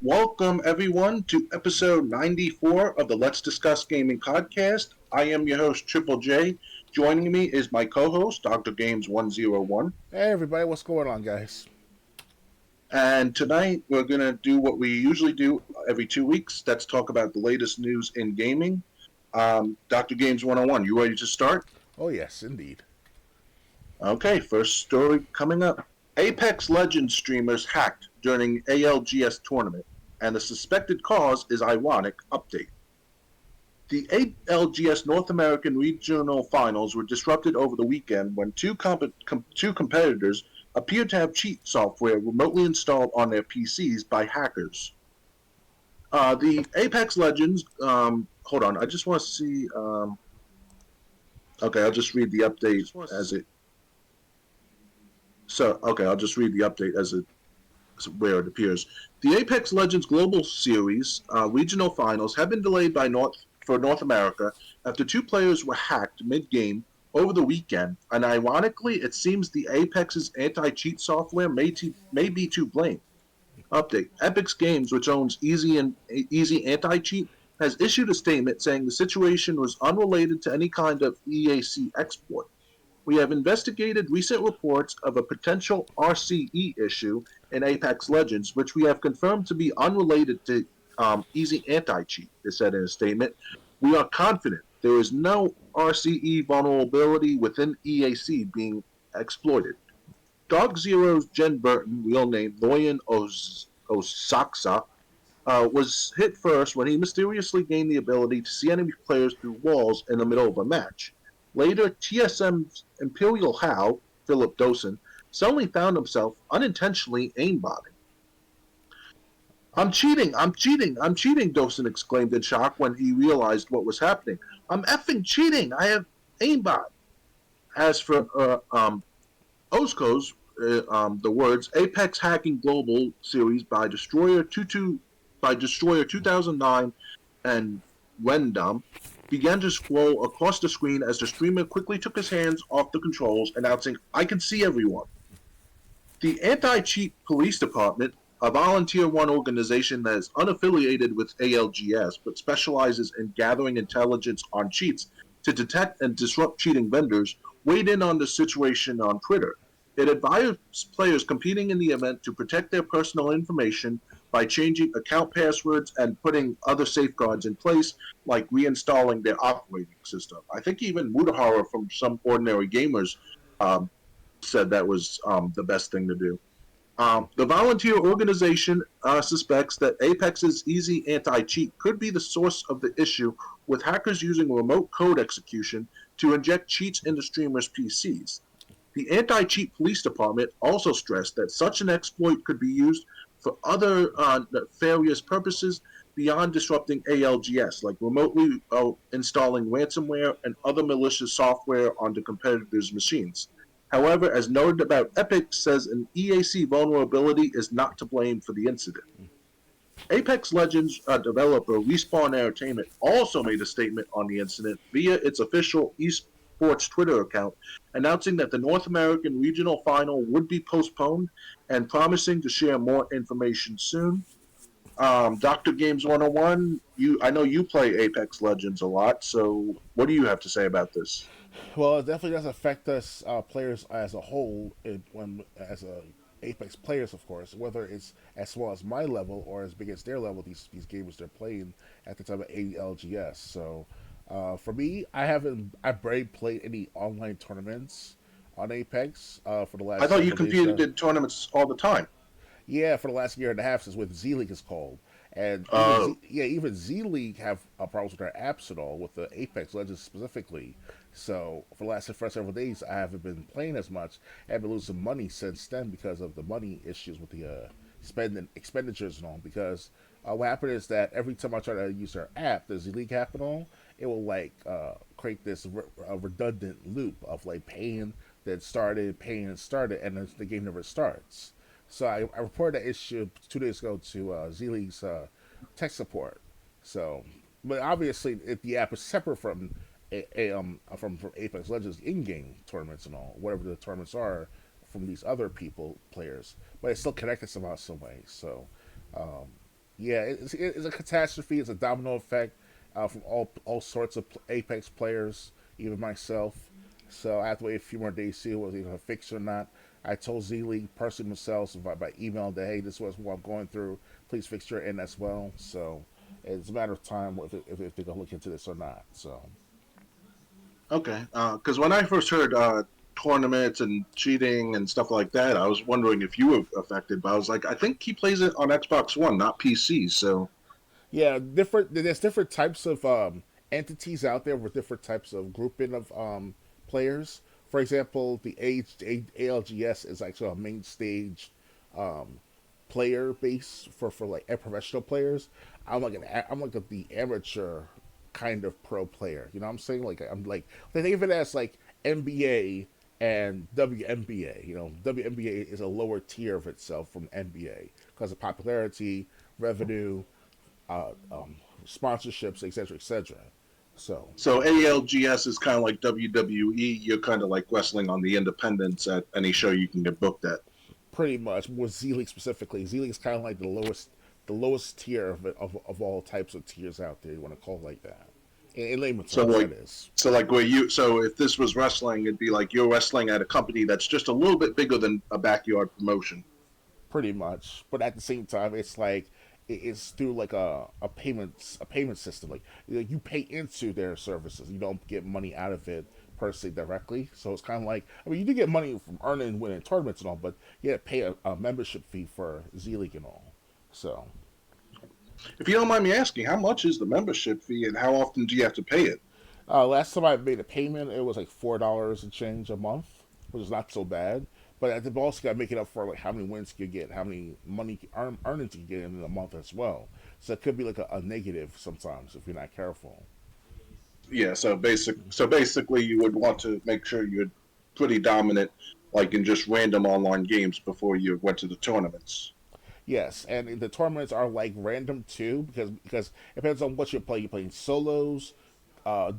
Welcome, everyone, to episode 94 of the Let's Discuss Gaming podcast. I am your host, Triple J. Joining me is my co host, Dr. Games 101. Hey everybody, what's going on, guys? And tonight we're going to do what we usually do every 2 weeks. That's talk about the latest news in gaming. Dr. Games 101, you ready to start? Oh yes, indeed. Okay, first story coming up. Apex Legends streamers hacked during ALGS tournament, and the suspected cause is ironic update. The ALGS North American Regional Finals were disrupted over the weekend when two competitors appeared to have cheat software remotely installed on their PCs by hackers. The Apex Legends, hold on, I just want to see. Okay, I'll just read the update as it. I'll just read the update as it where it appears. The Apex Legends Global Series regional finals have been delayed for North America after two players were hacked mid-game over the weekend, and ironically, it seems the Apex's anti-cheat software may be to blame. Update: Epic Games, which owns Easy Anti-Cheat, has issued a statement saying the situation was unrelated to any kind of EAC exploit. We have investigated recent reports of a potential RCE issue in Apex Legends, which we have confirmed to be unrelated to Easy Anti-Cheat, it said in a statement. We are confident there is no RCE vulnerability within EAC being exploited. Dog Zero's Jen Burton, real name Loyan Osaksa, was hit first when he mysteriously gained the ability to see enemy players through walls in the middle of a match. Later, TSM's Imperial How, Philip Dosen, suddenly found himself unintentionally aimbotting. I'm cheating, Dosen exclaimed in shock when he realized what was happening. I'm effing cheating, I have aimbot. As for Osko's, the words Apex Hacking Global Series by Destroyer 2009 and Wendom began to scroll across the screen as the streamer quickly took his hands off the controls, announcing, I can see everyone. The Anti-Cheat Police Department, a volunteer-run organization that is unaffiliated with ALGS but specializes in gathering intelligence on cheats to detect and disrupt cheating vendors, weighed in on the situation on Twitter. It advised players competing in the event to protect their personal information by changing account passwords and putting other safeguards in place, like reinstalling their operating system. I think even Mutahara from Some Ordinary Gamers said that was the best thing to do. The volunteer organization suspects that Apex's Easy Anti-Cheat could be the source of the issue, with hackers using remote code execution to inject cheats into streamers' PCs. The Anti-Cheat Police Department also stressed that such an exploit could be used for other nefarious purposes beyond disrupting ALGS, like remotely installing ransomware and other malicious software onto competitors' machines. However, as noted about Epic, says an EAC vulnerability is not to blame for the incident. Apex Legends developer Respawn Entertainment also made a statement on the incident via its official esports Twitter account, announcing that the North American Regional Final would be postponed and promising to share more information soon. Dr. Games 101, I know you play Apex Legends a lot, so what do you have to say about this? Well, it definitely does affect us players as a whole, as Apex players, of course. Whether it's as small as my level or as big as their level, these gamers they're playing at the time of ALGS. So, for me, I barely played any online tournaments on Apex for the I last thought you several days. competed in tournaments all the time. Yeah, for the last year and a half since what Z League is called, and Uh, even Z League have problems with their apps and all with the Apex Legends specifically. So for the last several days, I haven't been playing as much. I've been losing money since then because of the money issues with the spending expenditures and all. Because what happened is that every time I try to use their app, the Z League app and all, it will like create this redundant loop of like paying and started, and then the game never starts. So I reported that issue 2 days ago to Z League's tech support. So, but obviously, if the app is separate from from Apex Legends in-game tournaments and all, whatever the tournaments are from these other players, but it's still connected somehow, some way. So, um, Yeah, it's a catastrophe. It's a domino effect from all sorts of Apex players, even myself. So I have to wait a few more days to see whether it's going to fix it or not. I told Z League personally myself by email that hey, this was what I'm going through. Please fix your end as well. So it's a matter of time if they're going to look into this or not. So Okay, because when I first heard tournaments and cheating and stuff like that, I was wondering if you were affected. But I was like, I think he plays it on Xbox One, not PC. So yeah, different. There's different types of entities out there with different types of grouping of players. For example, the ALGS is actually a main stage um, player base for like professional players. I'm like the amateur kind of pro player. You know what I'm saying? Like I'm like they think of it as like NBA and WNBA. You know, WNBA is a lower tier of itself from NBA because of popularity, revenue, uh, um, sponsorships, etc., etc. So so ALGS is kind of like WWE. You're kind of like wrestling on the independents at any show you can get booked at. pretty much more Z League specifically. Z League is kind of like the lowest tier of all types of tiers out there. You want to call it like that. In layman So terms, like that is so like where you so if this was wrestling, it'd be like you're wrestling at a company that's just a little bit bigger than a backyard promotion. pretty much. But at the same time, it's like it's through like a payment system. Like you pay into their services. You don't get money out of it per se directly. So it's kind of like I mean you do get money from earning and winning tournaments and all, but you have to pay a membership fee for Z League and all. So If you don't mind me asking, how much is the membership fee and how often do you have to pay it? last time I made a payment, it was like $4 and change a month, which is not so bad. But at the also got to make it up for like how many wins you get, how many earnings you get in a month as well. So it could be like a negative sometimes if you're not careful. Yeah, so basically you would want to make sure you're pretty dominant like in just random online games before you went to the tournaments. Yes, and the tournaments are like random too because it depends on what you play. You're playing solos,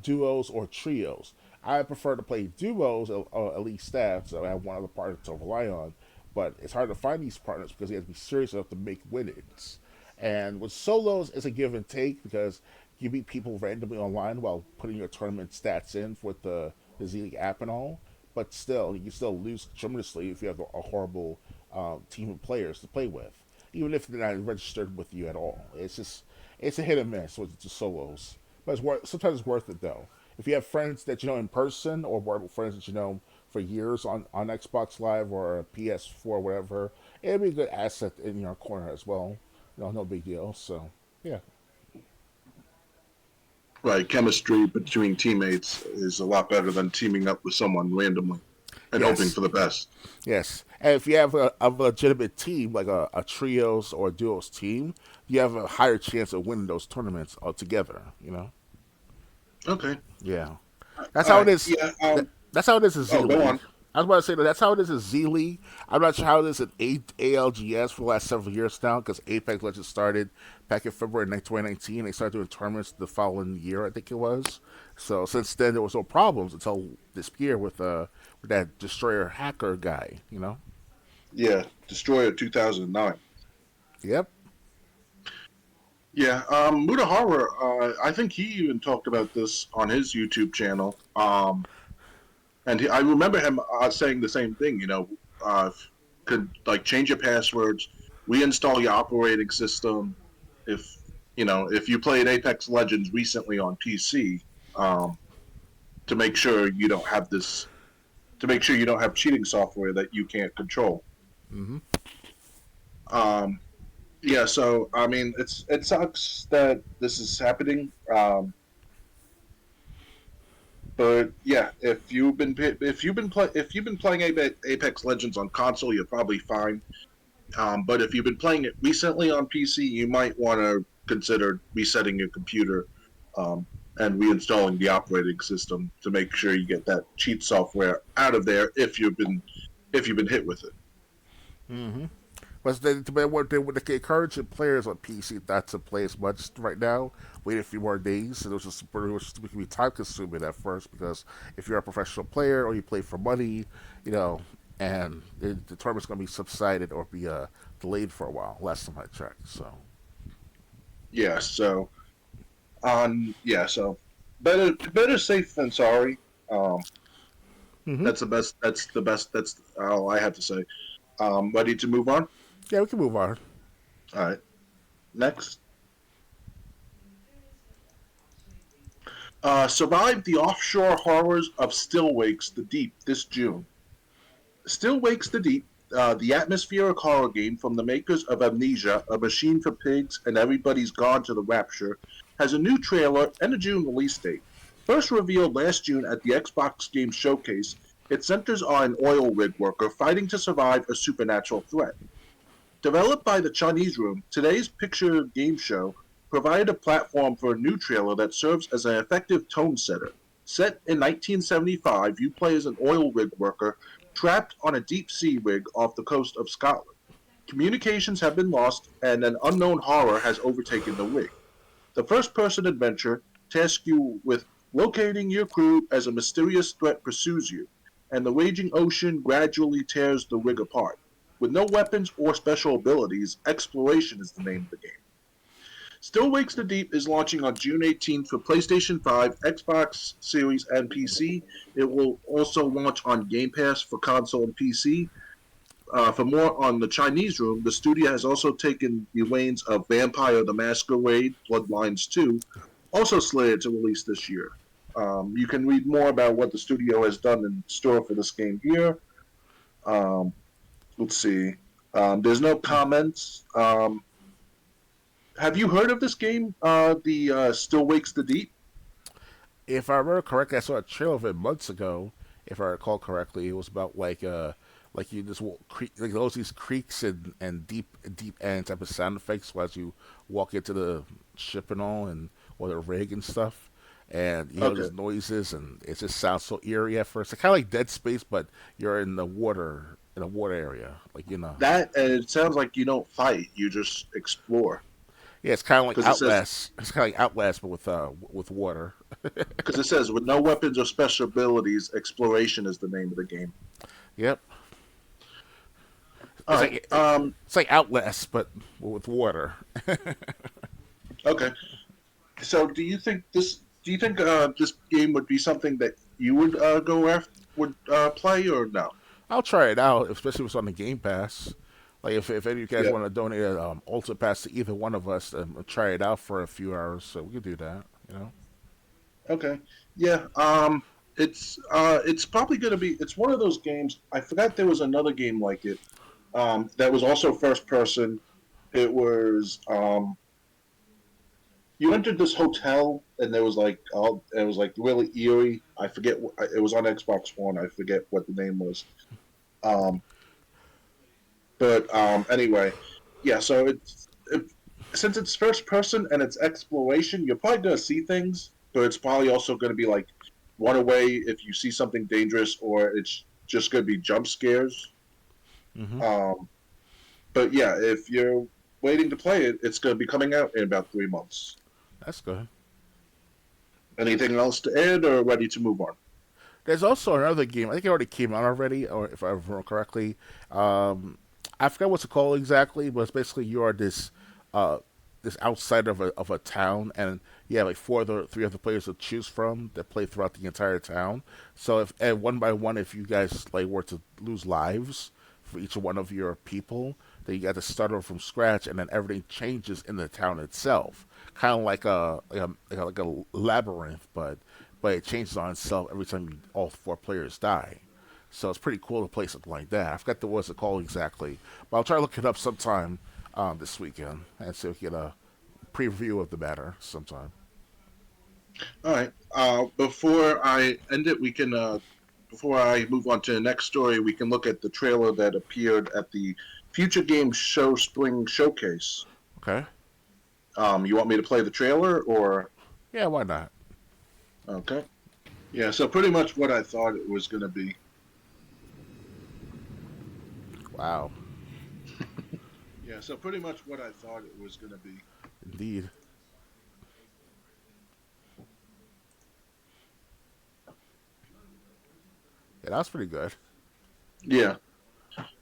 duos, or trios. I prefer to play duos or elite staff, so I have one other partner to rely on. But it's hard to find these partners because you have to be serious enough to make winnings. And with solos, it's a give and take because you meet people randomly online while putting your tournament stats in with the Z League app and all. But still, you still lose tremendously if you have a horrible team of players to play with, even if they're not registered with you at all. It's a hit and miss with the solos, but sometimes it's worth it though. If you have friends that you know in person or friends that you know for years on Xbox Live or PS4 or whatever, it'd be a good asset in your corner as well. You know, no big deal. So yeah, Right, chemistry between teammates is a lot better than teaming up with someone randomly and hoping yes, for the best. yes. And if you have a legitimate team like a trios or a duos team, you have a higher chance of winning those tournaments altogether. You know. Okay. Yeah. All That's how it right. is. Yeah. That's how it is in Z Oh, go League. on. I was about to say that that's how it is in Z League. I'm not sure how it is in ALGS for the last several years now because Apex Legends started back in February 2019. They started doing tournaments the following year, I think it was. So since then, there was no problems until this year with that Destroyer hacker guy, you know? Yeah, Destroyer 2009. Yep. Yeah, Mutahara, I think he even talked about this on his YouTube channel. I remember him saying the same thing. Could like change your passwords, reinstall your operating system. If if you played Apex Legends recently on PC, um, to make sure you don't have cheating software that you can't control. Mm-hmm. Um, yeah, so I mean, it sucks that this is happening. But yeah, if you've been playing Apex Legends on console, you're probably fine. But if you've been playing it recently on PC, you might want to consider resetting your computer um, and reinstalling the operating system to make sure you get that cheat software out of there if you've been hit with it. Mm-hmm. But they encouraging players on PC not to play as much right now. Wait a few more days. And it was just pretty much it can be time consuming at first because if you're a professional player or you play for money, you know, and the tournament's going to be subsided or be delayed for a while. Last time I checked, so Yeah, so so better safe than sorry. Um, Mm-hmm. that's the best. That's the best. That's all I have to say. Ready to move on? Yeah, we can move on. All right. Next, survived the offshore horrors of Still Wakes the Deep this June. Still Wakes the Deep, the atmospheric horror game from the makers of Amnesia, A Machine for Pigs, and Everybody's Gone to the Rapture, has a new trailer and a June release date. First revealed last June at the Xbox Game Showcase, it centers on an oil rig worker fighting to survive a supernatural threat. Developed by the Chinese Room, today's picture game show provided a platform for a new trailer that serves as an effective tone setter. Set in 1975, you play as an oil rig worker trapped on a deep sea rig off the coast of Scotland. Communications have been lost, and an unknown horror has overtaken the rig. The first person adventure tasks you with locating your crew as a mysterious threat pursues you, and the raging ocean gradually tears the rig apart. With no weapons or special abilities, exploration is the name of the game. Still Wakes the Deep is launching on June 18th for PlayStation 5, Xbox Series, and PC. It will also launch on Game Pass for console and PC. For more on the Chinese Room, the studio has also taken the reins of Vampire the Masquerade Bloodlines 2, also slated to release this year. You can read more about what the studio has done in store for this game here. Um, let's see. There's no comments. Have you heard of this game? The Still Wakes the Deep. If I remember correctly, I saw a trailer of it months ago. If I recall correctly, it was about like you just walk, like those these creaks and deep end type of sound effects as you walk into the ship and all and or the rig and stuff. And you hear Okay, those noises, and it just sounds so eerie at first. It's kind of like Dead Space, but you're in a water area, like you know. that and it sounds like you don't fight; you just explore. Yeah, it's kind of like Because it says Outlast. It's kind of like Outlast, but with water. with no weapons or special abilities, exploration is the name of the game. Yep. All It's right. like it's like Outlast, but with water. Okay. So, Do you think this game would be something that you would go after would play or no? I'll try it out, especially if it's on the Game Pass. Like if any of you guys Yeah. want to donate an Ultra Pass to either one of us, try it out for a few hours, so we could do that. You know. Okay. Yeah. It's probably gonna be. It's one of those games. I forgot there was another game like it. That was also first person. It was you entered this hotel and there was like all it was like really eerie. I forget. It was on Xbox One. I forget what the name was. Um, but anyway, yeah. So since it's first person and it's exploration, you're probably gonna see things, but it's probably also gonna be like run away if you see something dangerous, or it's just gonna be jump scares. Hmm. Um, but yeah, if you're waiting to play it, it's gonna be coming out in about 3 months. That's good. Anything else to add, or ready to move on? There's also another game. I think it already came out already, or if I remember correctly. Um, I forgot what's it called exactly, but it's basically you are uh, this outside of a town, and you have like three other players to choose from that play throughout the entire town. So if and one by one, if you guys like were to lose lives for each one of your people, then you got to start over from scratch, and then everything changes in the town itself, kind of like a labyrinth, but it changes on itself every time all four players die. So it's pretty cool to play something like that. I forgot the what's it called exactly, but I'll try to look it up sometime this weekend and see if we get a preview of the matter sometime. All right. Before I end it, we can. Before I move on to the next story, we can look at the trailer that appeared at the Future Games Show Spring Showcase. Okay. You want me to play the trailer or? Yeah, why not? Okay. Yeah. So pretty much what I thought it was going to be. Wow. Yeah. So pretty much what I thought it was going to be. Indeed. Yeah, that's pretty good. Yeah.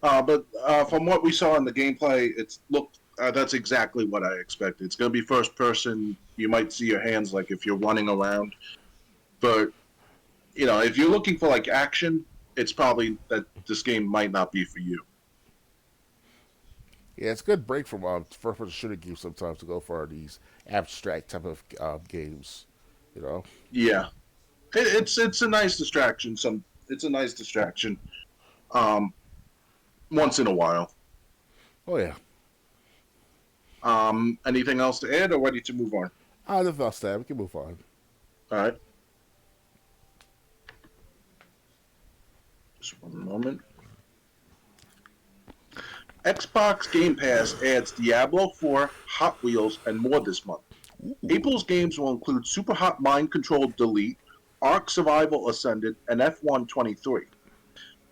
But from what we saw in the gameplay, it's looked That's exactly what I expected. It's going to be first person. You might see your hands like if you're running around, but if you're looking for like action, it's probably that this game might not be for you. Yeah, it's a good break from first person shooting games sometimes to go for these abstract type of games. You know. Yeah, it's a nice distraction. It's a nice distraction. Um, once in a while. Oh yeah. Anything else to add, or ready to move on? Nothing else there. We can move on. All right, just one moment. Xbox Game Pass adds Diablo 4, Hot Wheels, and more this month. Ooh. April's games will include Super Hot Mind Control Delete, Ark Survival Ascended, and F123.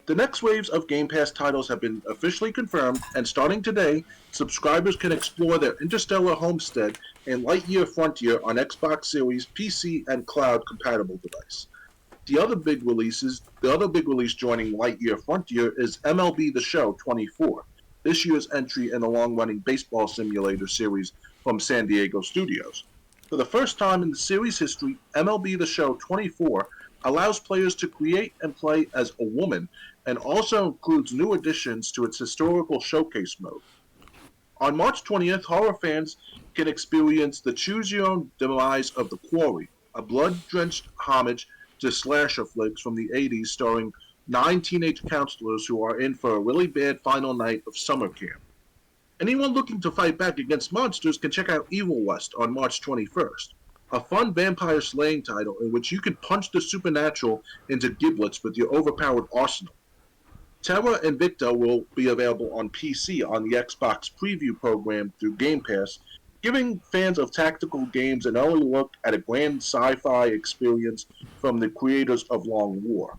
The next waves of Game Pass titles have been officially confirmed, and starting today, subscribers can explore their Interstellar Homestead and Lightyear Frontier on Xbox Series, PC, and cloud compatible device. The other big release joining Lightyear Frontier is MLB The Show 24, this year's entry in the long-running baseball simulator series from San Diego Studios. For the first time in the series history, MLB The Show 24 allows players to create and play as a woman and also includes new additions to its historical showcase mode. On March 20th, horror fans can experience the Choose Your Own Demise of the Quarry, a blood-drenched homage to slasher flicks from the 80s starring 9 teenage counselors who are in for a really bad final night of summer camp. Anyone looking to fight back against monsters can check out Evil West on March 21st, a fun vampire slaying title in which you can punch the supernatural into giblets with your overpowered arsenal. Terra Invicta will be available on PC on the Xbox Preview program through Game Pass, giving fans of tactical games an early look at a grand sci-fi experience from the creators of Long War.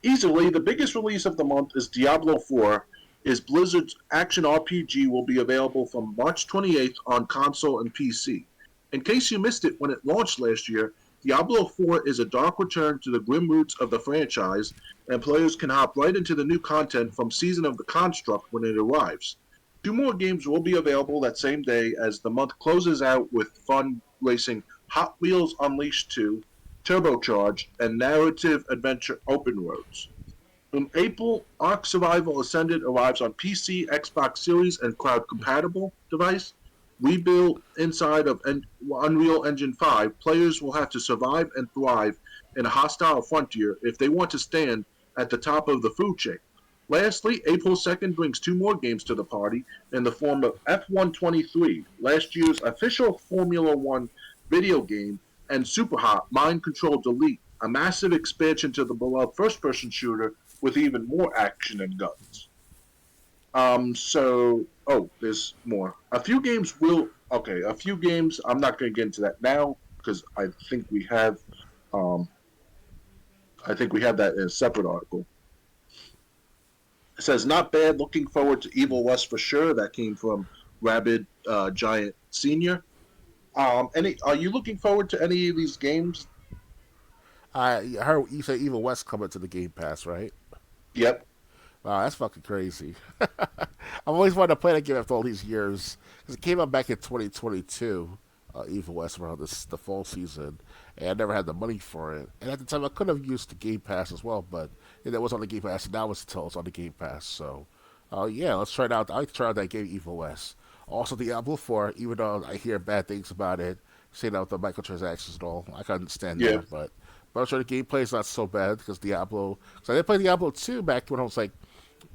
Easily, the biggest release of the month is Diablo 4, is Blizzard's action RPG will be available from March 28th on console and PC. In case you missed it when it launched last year, Diablo 4 is a dark return to the grim roots of the franchise, and players can hop right into the new content from Season of the Construct when it arrives. Two more games will be available that same day as the month closes out with fun racing Hot Wheels Unleashed 2, Turbocharged, and Narrative Adventure Open Roads. In April, Ark Survival Ascended arrives on PC, Xbox Series, and cloud-compatible device. Rebuilt inside of Unreal Engine 5, players will have to survive and thrive in a hostile frontier if they want to stand at the top of the food chain. Lastly, April 2nd brings two more games to the party in the form of F123, last year's official Formula One video game, and Superhot Mind Control Delete, a massive expansion to the beloved first-person shooter with even more action and guns. There's more. A few games, I'm not going to get into that now because um, I think we have that in a separate article. It says, not bad, looking forward to Evil West for sure. That came from Rabid Giant Senior. Are you looking forward to any of these games? I heard you say Evil West coming to the Game Pass, right? Yep. Wow, that's fucking crazy. I've always wanted to play that game after all these years because it came out back in 2022. Evil West around the fall season, and I never had the money for it. And at the time, I could have used the Game Pass as well, but it was on the Game Pass, and now it's until it's on the Game Pass. So, yeah, let's try it out. I like to try out that game, Evil West. Also, Diablo 4, even though I hear bad things about it, saying out the microtransactions and all, I can understand Yeah. that, but I'm sure the gameplay is not so bad because Diablo. Because I did play Diablo 2 back when I was like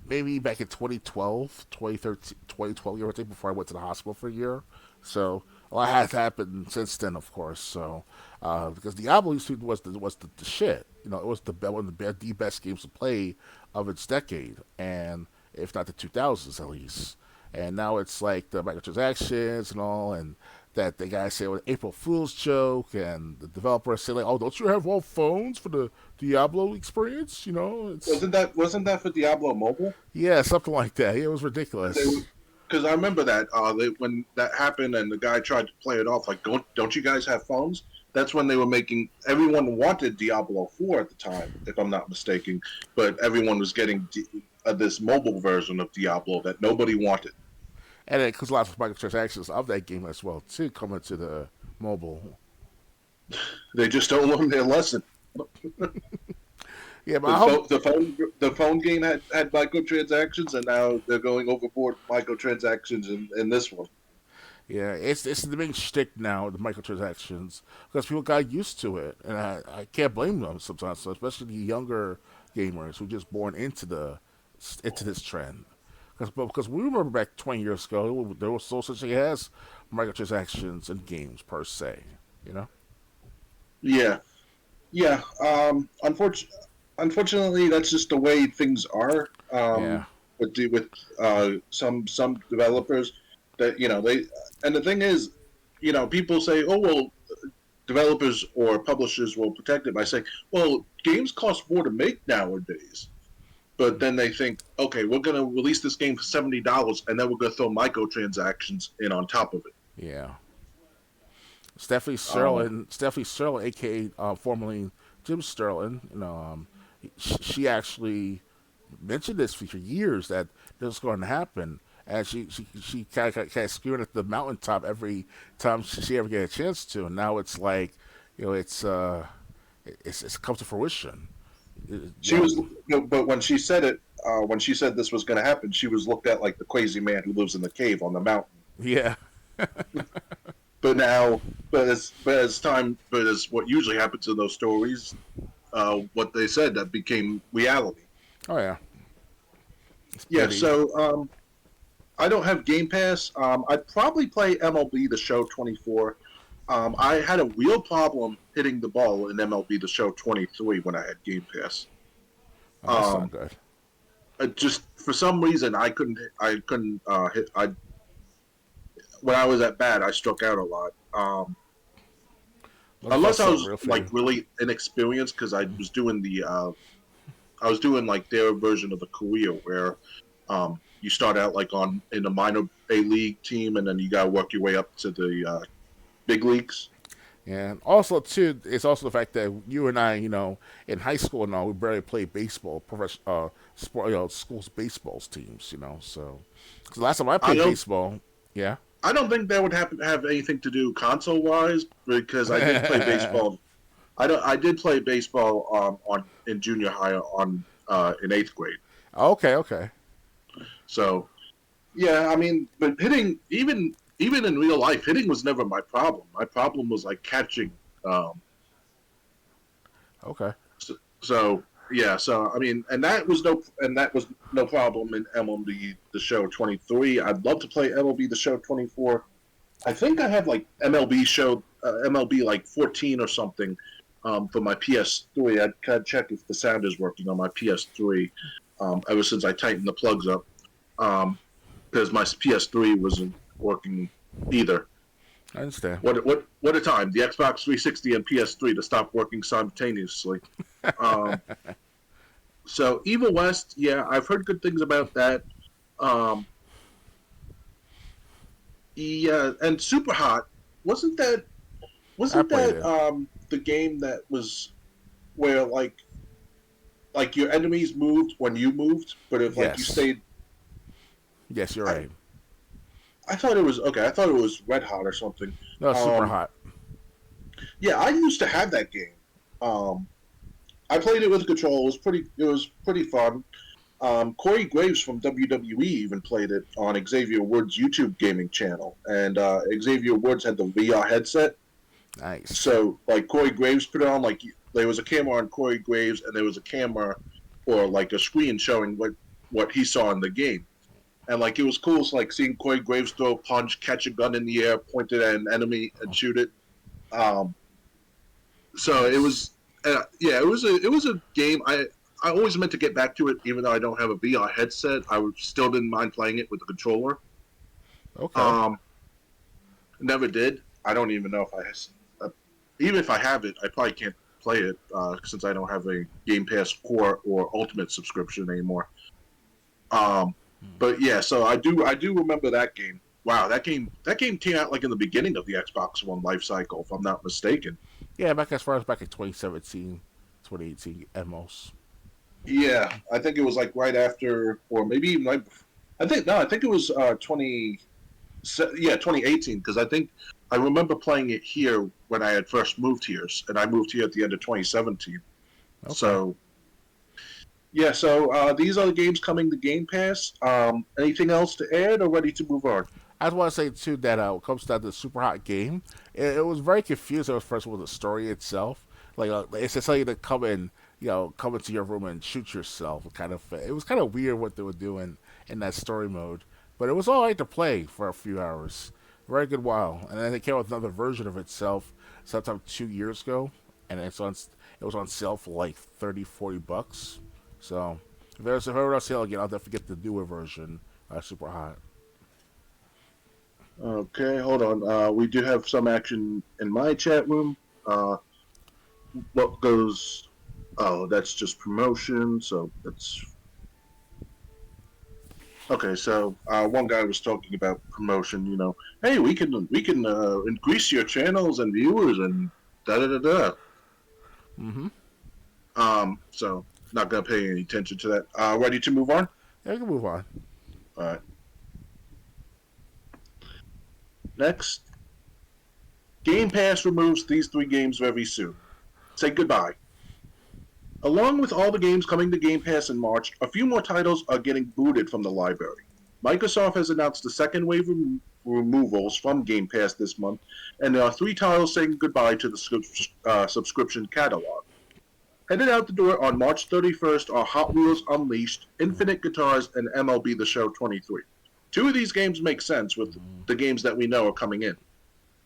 maybe back in 2012, 2013, 2012, year or two before I went to the hospital for a year. So a lot has happened since then, of course. So because Diablo used to was the shit. You know, it was one of the best games to play of its decade, and if not the 2000s at least. And now it's like the microtransactions and all, and that the guy say was an April Fool's joke, and the developer say like, "Oh, don't you have all phones for the Diablo experience?" You know, it's Wasn't that for Diablo Mobile? yeah, something like that. It was ridiculous. Because I remember that when that happened and the guy tried to play it off like, don't you guys have phones? That's when they were making. Everyone wanted Diablo 4 at the time, if I'm not mistaken, but everyone was getting this mobile version of Diablo that nobody wanted. and it includes lots of microtransactions of that game as well too, coming to the mobile. They just don't learn their lesson. Yeah, but I hope. The phone game had microtransactions, and now they're going overboard microtransactions in this one. Yeah, it's the big shtick now, the microtransactions, because people got used to it, and I can't blame them sometimes, so especially the younger gamers who just born into this trend. Because we remember back 20 years ago, there was no such thing as microtransactions in games per se. You know? Yeah, yeah. Unfortunately, that's just the way things are. Yeah, With some developers that they, and the thing is, people say, oh well, developers or publishers will protect it by saying, well, games cost more to make nowadays. But then they think, okay, we're going to release this game for $70, and then we're going to throw microtransactions in on top of it. yeah. Uh, Stephanie Sterling, aka formerly Jim Sterling, she actually mentioned this for years that this was going to happen, and she kind of skewing at the mountaintop every time she ever get a chance to, and now it's like, it's come to fruition. It- you she know, was, but when she said it, when she said this was going to happen, she was looked at like the crazy man who lives in the cave on the mountain. yeah, But now, but as what usually happens in those stories, what they said that became reality. oh yeah, it's Yeah, pretty. so I don't have Game Pass. I'd probably play MLB The Show 24. I had a real problem hitting the ball in MLB The Show 23 when I had Game Pass. Oh, that's not Um, good. just for some reason I couldn't hit. I When I was at bat I struck out a lot. Must Unless must I suck was real for like you. really inexperienced because I was doing like their version of the career where you start out like on in a minor A league team and then you gotta work your way up to the big leagues. And also too, it's also the fact that you and I, in high school and all, we barely played baseball, sport, schools baseball teams, So, cause the last time I I played don't baseball, yeah, I don't think that would have anything to do console wise because I did play baseball. I did play baseball on in junior high on in eighth grade. okay, okay, So yeah, I mean, but hitting even in real life, hitting was never my problem. My problem was like catching. Um, okay, so yeah, so I mean, and that was no problem in MLB The Show 23. I'd love to play MLB The Show 24. I think I have like MLB like 14 or something for my PS3. I'd kind of check if the sound is working on my PS3 ever since I tightened the plugs up because my PS3 wasn't working either. I understand. What a time! The Xbox 360 and PS3 to stop working simultaneously. Um, so Evil West, yeah, I've heard good things about that. Um, yeah, and Super Hot wasn't that I wasn't played that it. the game that was where like your enemies moved when you moved, but if like you Yes, stayed, yes, you're I right. I thought it was okay. I thought it was Red Hot or something. No, super Um, hot. yeah, I used to have that game. Um, I played it with a control. It was pretty fun. Corey Graves from WWE even played it on Xavier Woods' YouTube gaming channel, and Xavier Woods had the VR headset. Nice. So like Corey Graves put it on, like there was a camera on Corey Graves, and there was a camera or like a screen showing what he saw in the game, and like it was cool. So, like seeing Corey Graves throw a punch, catch a gun in the air, point it at an enemy, and shoot it. Um, so it Nice. was, it was a game. I always meant to get back to it, even though I don't have a VR headset. Still didn't mind playing it with the controller. Okay. Um, Never did. I don't even know if even if I have it, I probably can't play it since I don't have a Game Pass Core or Ultimate subscription anymore. Um, but yeah, so I do remember that game. Wow, that game came out like in the beginning of the Xbox One life cycle, if I'm not mistaken. Yeah, back as far as back in 2017, 2018 at most. Yeah, I think it was like right after, or maybe even right. I think no, I think it was 20. yeah, 2018. Because I remember playing it here when I had first moved here, and I moved here at the end of 2017. Okay. So yeah, so these are the games coming to Game Pass. Anything else to add, or ready to move on? I just want to say too that when it comes to the super hot game, it was very confusing at first with the story itself. It's just like you to come in, come into your room and shoot yourself. It was kind of weird what they were doing in that story mode, but it was all right to play for a few hours. Very good while, and then they came out with another version of itself sometime 2 years ago, and it was on sale for like 30-40 bucks. So if ever on sale again, I'll definitely get the newer version, super hot. Okay, hold on. We do have some action in my chat room. Uh, what goes? Oh, that's just promotion. So that's okay. So one guy was talking about promotion. Hey, we can increase your channels and viewers and da da da da. Mm-hmm. So not gonna pay any attention to that. Ready to move on? Yeah, we can move on. All right. Next, Game Pass removes these three games very soon. Say goodbye. Along with all the games coming to Game Pass in March, a few more titles are getting booted from the library. Microsoft has announced the second wave removals from Game Pass this month, and there are three titles saying goodbye to the subscription catalog. Headed out the door on March 31st are Hot Wheels Unleashed, Infinite Guitars, and MLB The Show 23. Two of these games make sense with the games that we know are coming in.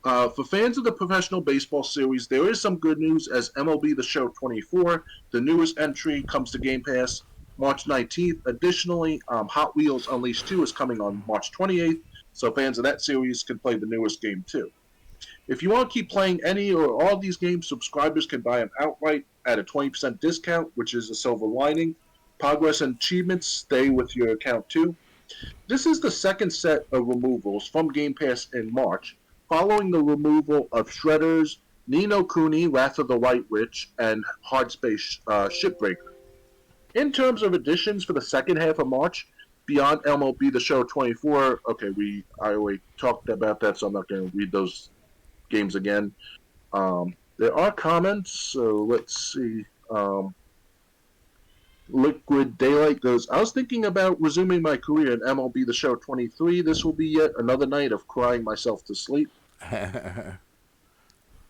For fans of the professional baseball series, there is some good news as MLB The Show 24, the newest entry, comes to Game Pass March 19th. Additionally, Hot Wheels Unleashed 2 is coming on March 28th, so fans of that series can play the newest game too. If you want to keep playing any or all these games, subscribers can buy them outright at a 20% discount, which is a silver lining. Progress and achievements stay with your account too. This is the second set of removals from Game Pass in March, following the removal of Shredders, Ni no Kuni, Wrath of the White Witch, and Hard Space Shipbreaker. In terms of additions for the second half of March, beyond MLB The Show 24, okay, I already talked about that, so I'm not going to read those games again. There are comments, so let's see. Liquid Daylight goes, I was thinking about resuming my career in MLB The Show 23. This will be yet another night of crying myself to sleep.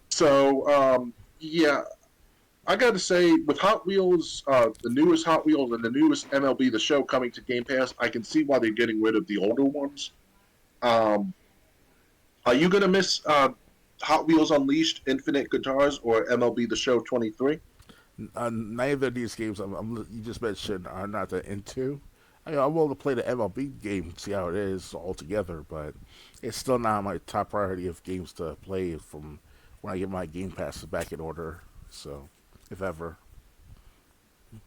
So, yeah, I got to say, with Hot Wheels, the newest Hot Wheels and the newest MLB The Show coming to Game Pass, I can see why they're getting rid of the older ones. Are you going to miss Hot Wheels Unleashed, Infinite Guitars, or MLB The Show 23? Neither of these games you just mentioned are not that into. I'm willing to play the MLB game, see how it is altogether, but it's still not my top priority of games to play from when I get my Game Passes back in order. So, if ever.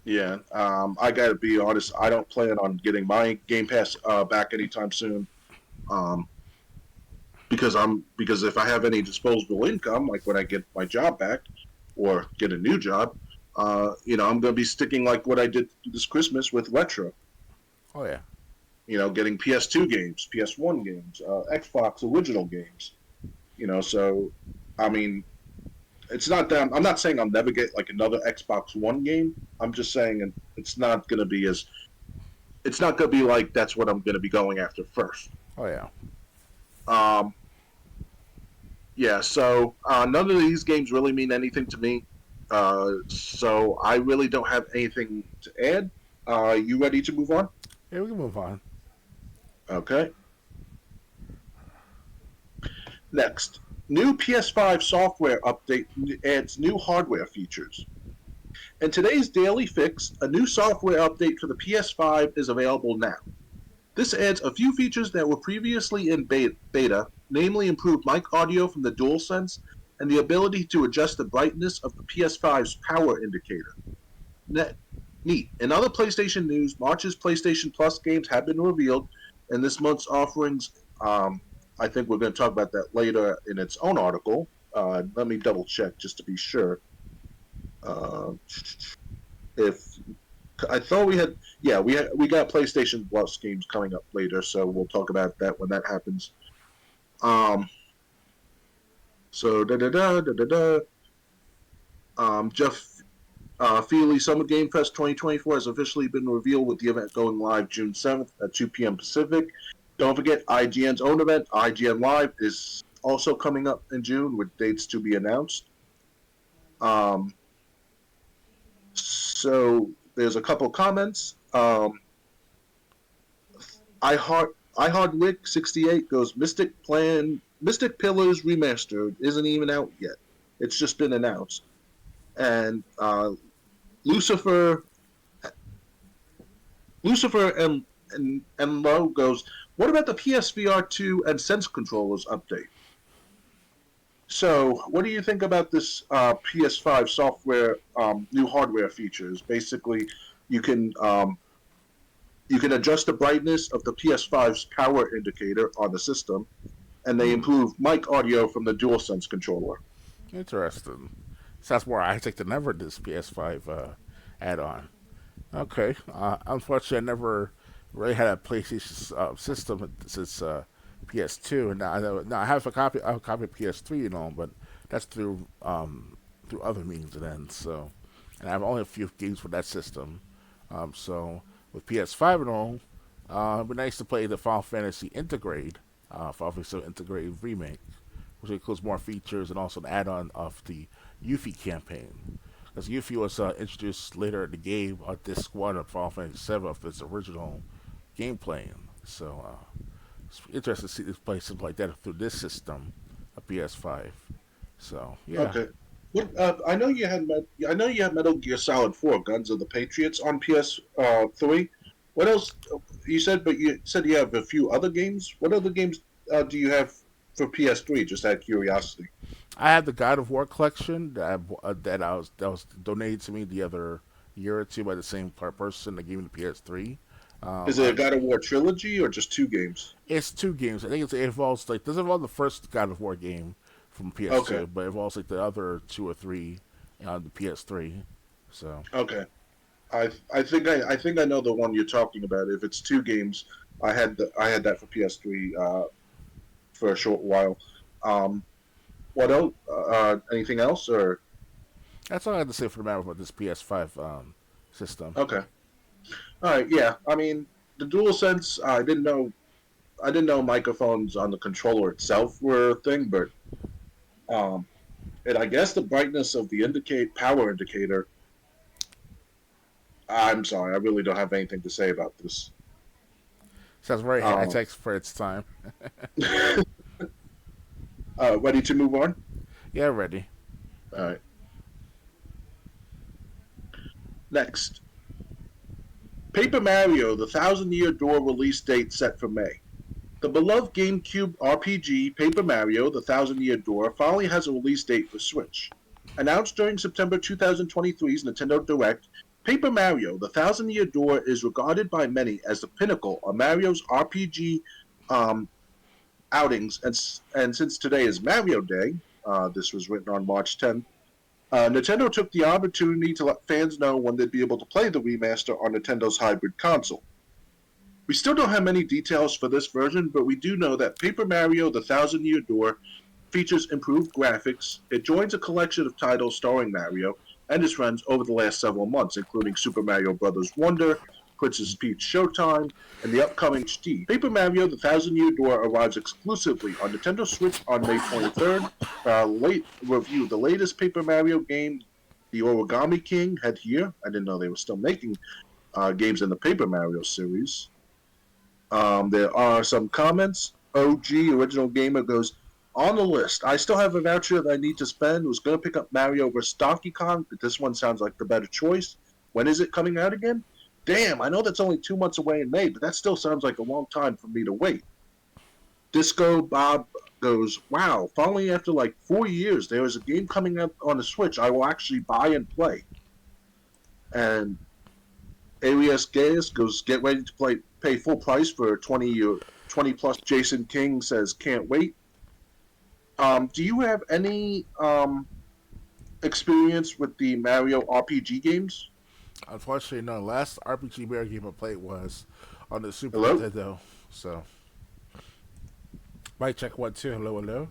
Yeah, I got to be honest. I don't plan on getting my Game Pass back anytime soon, um, because if I have any disposable income, like when I get my job back or get a new job, I'm going to be sticking like what I did this Christmas with retro. Oh yeah. Getting PS2 games, PS1 games, Xbox original games. So I mean, it's not that I'm not saying I'll never get like another Xbox One game. I'm just saying it's not going to be like that's what I'm going to be going after first. Oh yeah. Yeah. So none of these games really mean anything to me. So I really don't have anything to add. You ready to move on? Yeah, we can move on. Okay. Next, new PS5 software update adds new hardware features. In today's daily fix, a new software update for the PS5 is available now. This adds a few features that were previously in beta, namely improved mic audio from the DualSense and the ability to adjust the brightness of the PS5's power indicator. Neat. In other PlayStation news, March's PlayStation Plus games have been revealed, and this month's offerings, I think we're going to talk about that later in its own article. Let me double check just to be sure. If I thought we had, yeah, we got PlayStation Plus games coming up later, so we'll talk about that when that happens. Um, so da da da da da da. Jeff Feely Summer Game Fest 2024 has officially been revealed with the event going live June 7th at 2 p.m. Pacific. Don't forget IGN's own event, IGN Live, is also coming up in June with dates to be announced. Um, so there's a couple comments. iHeartWick 68 goes Mystic Pillars Remastered isn't even out yet. It's just been announced. And Lucifer Lucifer and Low goes, what about the PSVR 2 and Sense controllers update? So, what do you think about this PS5 software, new hardware features? Basically, you can um, you can adjust the brightness of the PS5's power indicator on the system, and they Hmm. improve mic audio from the DualSense controller. Interesting. Sounds more Isaac than ever. This PS5 add-on. Okay. Unfortunately, I never really had a PlayStation system since PS2, and now I have a copy. I have a copy of PS3, but that's through other means. Then so, and I have only a few games for that system. So with PS5 and all, it'd be nice to play the Final Fantasy Integrate, Final Fantasy Integrate remake, which includes more features and also an add-on of the Yuffie campaign. Because Yuffie was introduced later in the game on disc one of Final Fantasy VII of its original gameplay. So it's interesting to see this play something like that through this system, a PS5. So yeah, Okay. What I know you had Metal Gear Solid 4 Guns of the Patriots on PS3. What else you said? But you said you have a few other games. What other games do you have for PS3? Just out of curiosity. I have the God of War collection that was donated to me the other year or two by the same person that gave me the PS3. Is it a I, God of War trilogy or just two games? it's two games. I think it involves like doesn't involve the first God of War game from Okay. PS2, but it involves like the other two or three on the PS3. So Okay. I think I know the one you're talking about. If it's two games, I had that for PS3 for a short while. Um, what else? Anything else or that's all I have to say for the matter about this PS5 system. okay? All right. Yeah. I mean, the DualSense. I didn't know microphones on the controller itself were a thing, but um, and I guess the brightness of the indicate power indicator. I'm sorry, I really don't have anything to say about this. Sounds very high Um, tech for its time. ready to move on? Yeah, ready. All right. Next, Paper Mario: The Thousand Year Door release date set for May. The beloved GameCube RPG Paper Mario: The Thousand Year Door finally has a release date for Switch. Announced during September 2023's Nintendo Direct, Paper Mario: The Thousand Year Door is regarded by many as the pinnacle of Mario's RPG um, outings, and since today is Mario Day, this was written on March 10th. Nintendo took the opportunity to let fans know when they'd be able to play the remaster on Nintendo's hybrid console. We still don't have many details for this version, but we do know that Paper Mario: The Thousand Year Door features improved graphics. It joins a collection of titles starring Mario and his friends over the last several months, including Super Mario Bros. Wonder, Princess Peach Showtime, and the upcoming HD. Paper Mario: The Thousand Year Door arrives exclusively on Nintendo Switch on May 23rd. Late review: the latest Paper Mario game, The Origami King, head here. I didn't know they were still making games in the Paper Mario series. There are some comments. OG Original Gamer goes, on the list. I still have a voucher that I need to spend. Was going to pick up Mario vs. Donkey Kong, but this one sounds like the better choice. When is it coming out again? Damn, I know that's only 2 months away in May, but that still sounds like a long time for me to wait. Disco Bob goes, wow, finally after like 4 years, there is a game coming out on the Switch I will actually buy and play. And Alias Gaius goes, get ready to pay full price for 20 plus. Jason King says, can't wait. Do you have any experience with the Mario RPG games? Unfortunately, no. Last RPG Mario game I played was on the Super Hello? Nintendo. So Mic check 1 2. Hello, hello.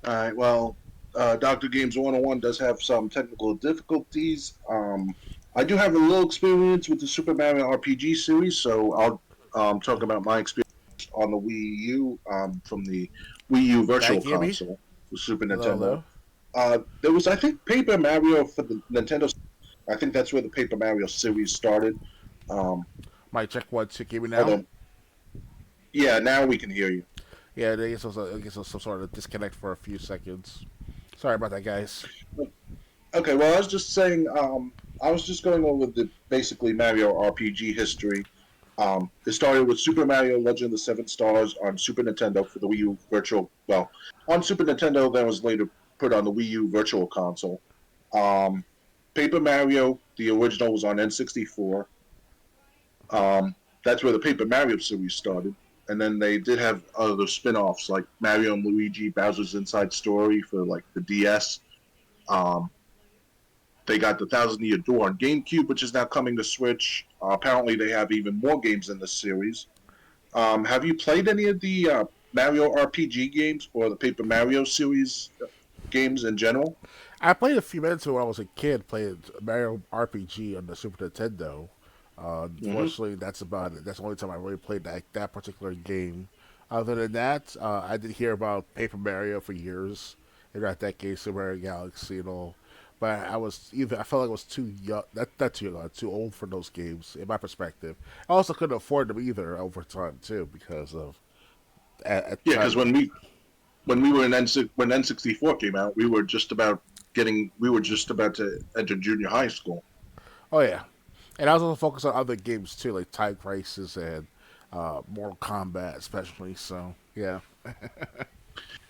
All right. Well, Doctor Games 101 does have some technical difficulties. I do have a little experience with the Super Mario RPG series, so I'll talk about my experience on the Wii U from the Wii U Back Virtual hear me? Console, the Super Hello, Nintendo. hello. There was, I think, Paper Mario for the Nintendo. I think that's where the Paper Mario series started. Um, Mic check 1 2. Can you hear me now? although, yeah, now we can hear you. Yeah, I guess it was some sort of disconnect for a few seconds. Sorry about that, guys. Okay, well, I was just saying, I was just going over the basically Mario RPG history. It started with Super Mario Legend of the Seven Stars on Super Nintendo for the Wii U Virtual. Well, on Super Nintendo, that was later put on the Wii U Virtual Console. Um, Paper Mario, the original, was on N64. That's where the Paper Mario series started. And then they did have other spin offs like Mario and Luigi Bowser's Inside Story for like the DS. Um, They got the Thousand Year Door on GameCube, which is now coming to Switch. Apparently, they have even more games in this series. Have you played any of the Mario RPG games or the Paper Mario series games in general? I played a few minutes ago when I was a kid, playing Mario RPG on the Super Nintendo. Mm-hmm. Unfortunately, that's about it. That's the only time I really played that particular game. Other than that, I did hear about Paper Mario for years. They got that game, Super Mario Galaxy and all. But I felt like I was too young, not too young, too old for those games, in my perspective. I also couldn't afford them either over time too, because of at the Yeah, because time. when we were in when N64 came out, we were just about to enter junior high school. Oh yeah, and I was also focused on other games too, like Time Crisis and Mortal Kombat, especially. So yeah,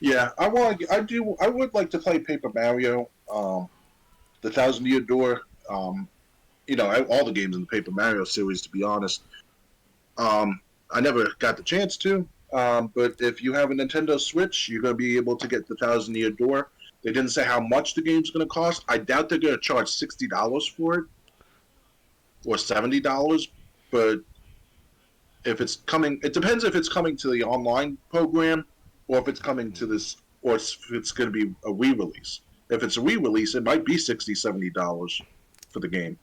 Yeah, I would like to play Paper Mario, the Thousand Year Door. All the games in the Paper Mario series, to be honest. I never got the chance to, but if you have a Nintendo Switch, you're going to be able to get the Thousand Year Door. They didn't say how much the game's going to cost. I doubt they're going to charge $60 for it or $70. But if it's coming, it depends if it's coming to the online program or if it's coming to this, or if it's going to be a re-release. If it's a re-release, it might be $60, $70 for the game.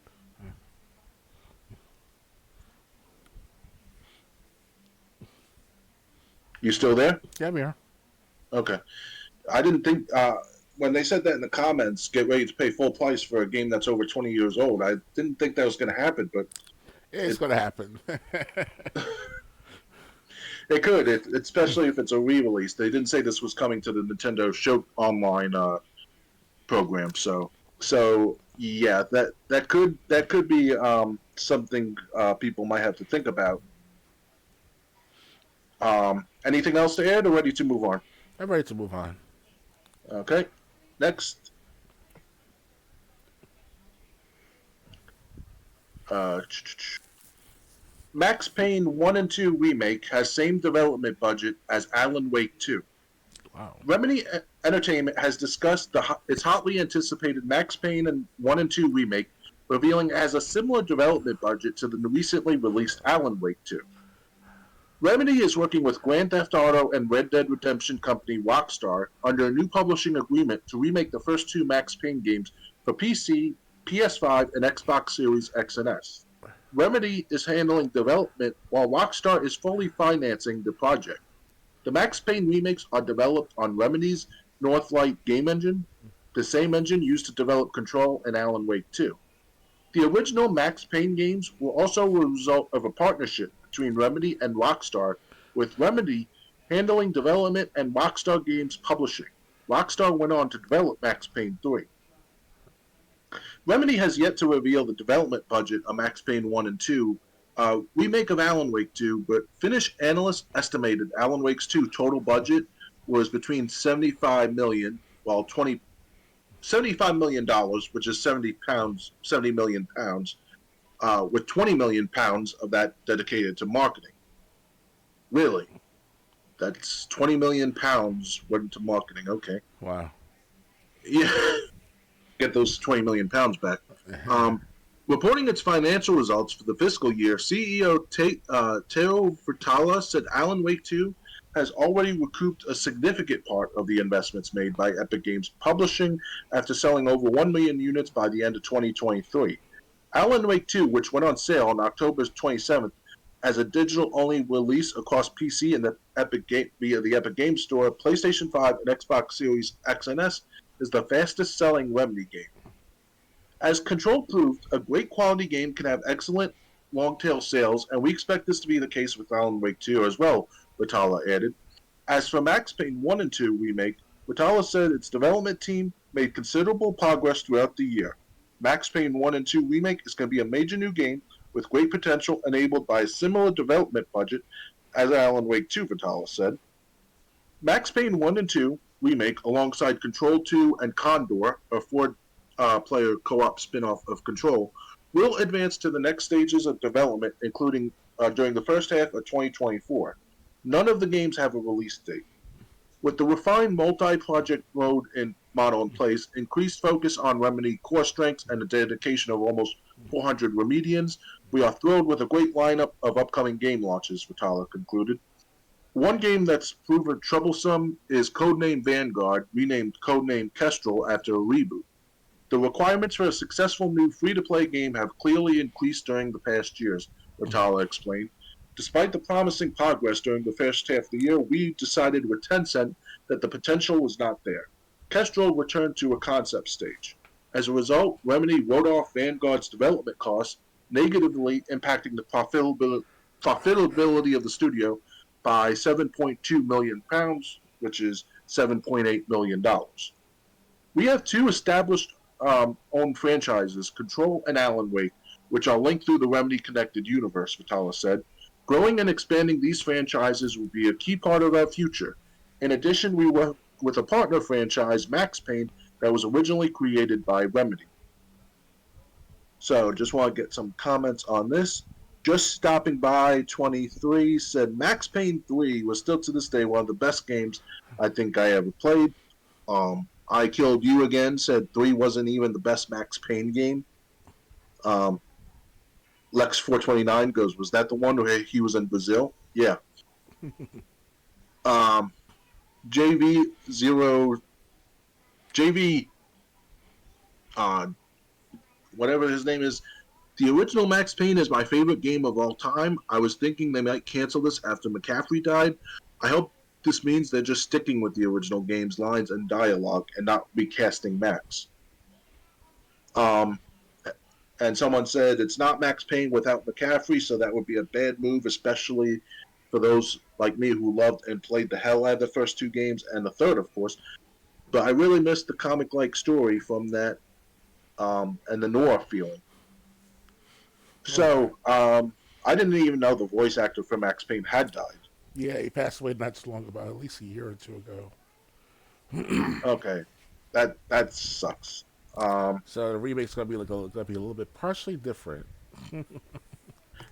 You still there? yeah, I'm here. Okay. I didn't think when they said that in the comments, get ready to pay full price for a game that's over 20 years old. I didn't think that was going to happen, but It's it gonna happen. it could, especially if it's a re-release. They didn't say this was coming to the Nintendo Show Online program, so yeah, that could be something people might have to think about. Anything else to add, or ready to move on? I'm ready to move on. Okay, next. Uh, Max Payne 1 and 2 Remake has same development budget as Alan Wake 2. Wow. Remedy Entertainment has discussed its hotly anticipated Max Payne and 1 and 2 Remake, revealing it has a similar development budget to the recently released Alan Wake 2. Remedy is working with Grand Theft Auto and Red Dead Redemption company Rockstar under a new publishing agreement to remake the first two Max Payne games for PC, PS5, and Xbox Series X and S. Remedy is handling development while Rockstar is fully financing the project. The Max Payne remakes are developed on Remedy's Northlight game engine, the same engine used to develop Control and Alan Wake 2. The original Max Payne games were also a result of a partnership between Remedy and Rockstar, with Remedy handling development and Rockstar Games publishing. Rockstar went on to develop Max Payne 3. Remedy has yet to reveal the development budget of Max Payne 1 and 2, remake of Alan Wake 2, but Finnish analysts estimated Alan Wake's 2 total budget was between 75 million, well, 20 $75 million, which is 70 million pounds, with 20 million pounds of that dedicated to marketing. Really, that's 20 million pounds went into marketing. Okay, Wow. yeah, get those 20 million pounds back. Um, Reporting its financial results for the fiscal year, CEO Teo Furtala said Alan Wake 2 has already recouped a significant part of the investments made by Epic Games Publishing after selling over 1 million units by the end of 2023. Alan Wake 2, which went on sale on October 27th as a digital-only release across PC and the Epic Game via the Epic Games Store, PlayStation 5, and Xbox Series X and S, is the fastest-selling Remedy game. As Control proved, a great quality game can have excellent long-tail sales, and we expect this to be the case with Alan Wake 2 as well, Vitala added. As for Max Payne 1 and 2 Remake, Vitala said its development team made considerable progress throughout the year. Max Payne 1 and 2 Remake is going to be a major new game with great potential enabled by a similar development budget as Alan Wake 2, Vitala said. Max Payne 1 and 2 Remake, alongside Control 2 and Condor, a four-player co-op spin-off of Control, will advance to the next stages of development, including during the first half of 2024. None of the games have a release date. With the refined multi-project model in place, increased focus on Remedy core strengths, and the dedication of almost 400 Remedians, we are thrilled with a great lineup of upcoming game launches, Vitala concluded. One game that's proven troublesome is Codename Vanguard, renamed Codename Kestrel after a reboot. The requirements for a successful new free-to-play game have clearly increased during the past years, Vitala explained. Despite the promising progress during the first half of the year, we decided with Tencent that the potential was not there. Kestrel returned to a concept stage. As a result, Remedy wrote off Vanguard's development costs, negatively impacting the profitability of the studio by £7.2 million, which is $7.8 million. We have two established owned franchises, Control and Alan Wake, which are linked through the Remedy Connected universe, Vitala said. Growing and expanding these franchises will be a key part of our future. In addition, we work with a partner franchise, Max Payne, that was originally created by Remedy. So, just want to get some comments on this. Just stopping by 23 said Max Payne 3 was still to this day one of the best games I think I ever played. I Killed You Again said 3 wasn't even the best Max Payne game. Lex429 goes, was that the one where he was in Brazil? Yeah. JV, whatever his name is, the original Max Payne is my favorite game of all time. I was thinking they might cancel this after McCaffrey died. I hope this means they're just sticking with the original game's lines and dialogue and not recasting Max. And someone said it's not Max Payne without McCaffrey, so that would be a bad move, especially for those like me who loved and played the hell out of the first two games and the third, of course. But I really missed the comic-like story from that and the noir feeling. So, I didn't even know the voice actor for Max Payne had died. Yeah, he passed away not too long ago, at least a year or two ago. Okay, that sucks. So the remake's gonna be a little bit partially different.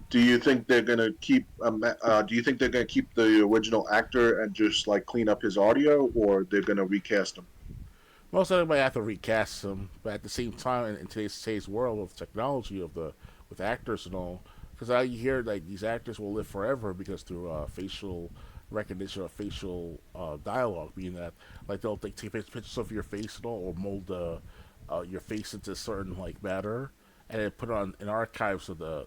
Do you think they're gonna keep? Do you think they're gonna keep the original actor and just like clean up his audio, or they're gonna recast him? Most of them might have to recast him, but at the same time, in today's world of technology with actors and all, because I hear like these actors will live forever because through facial recognition or facial dialogue, meaning that like they'll take pictures of your face and all, or mold your face into a certain like matter, and then put it on in archives of the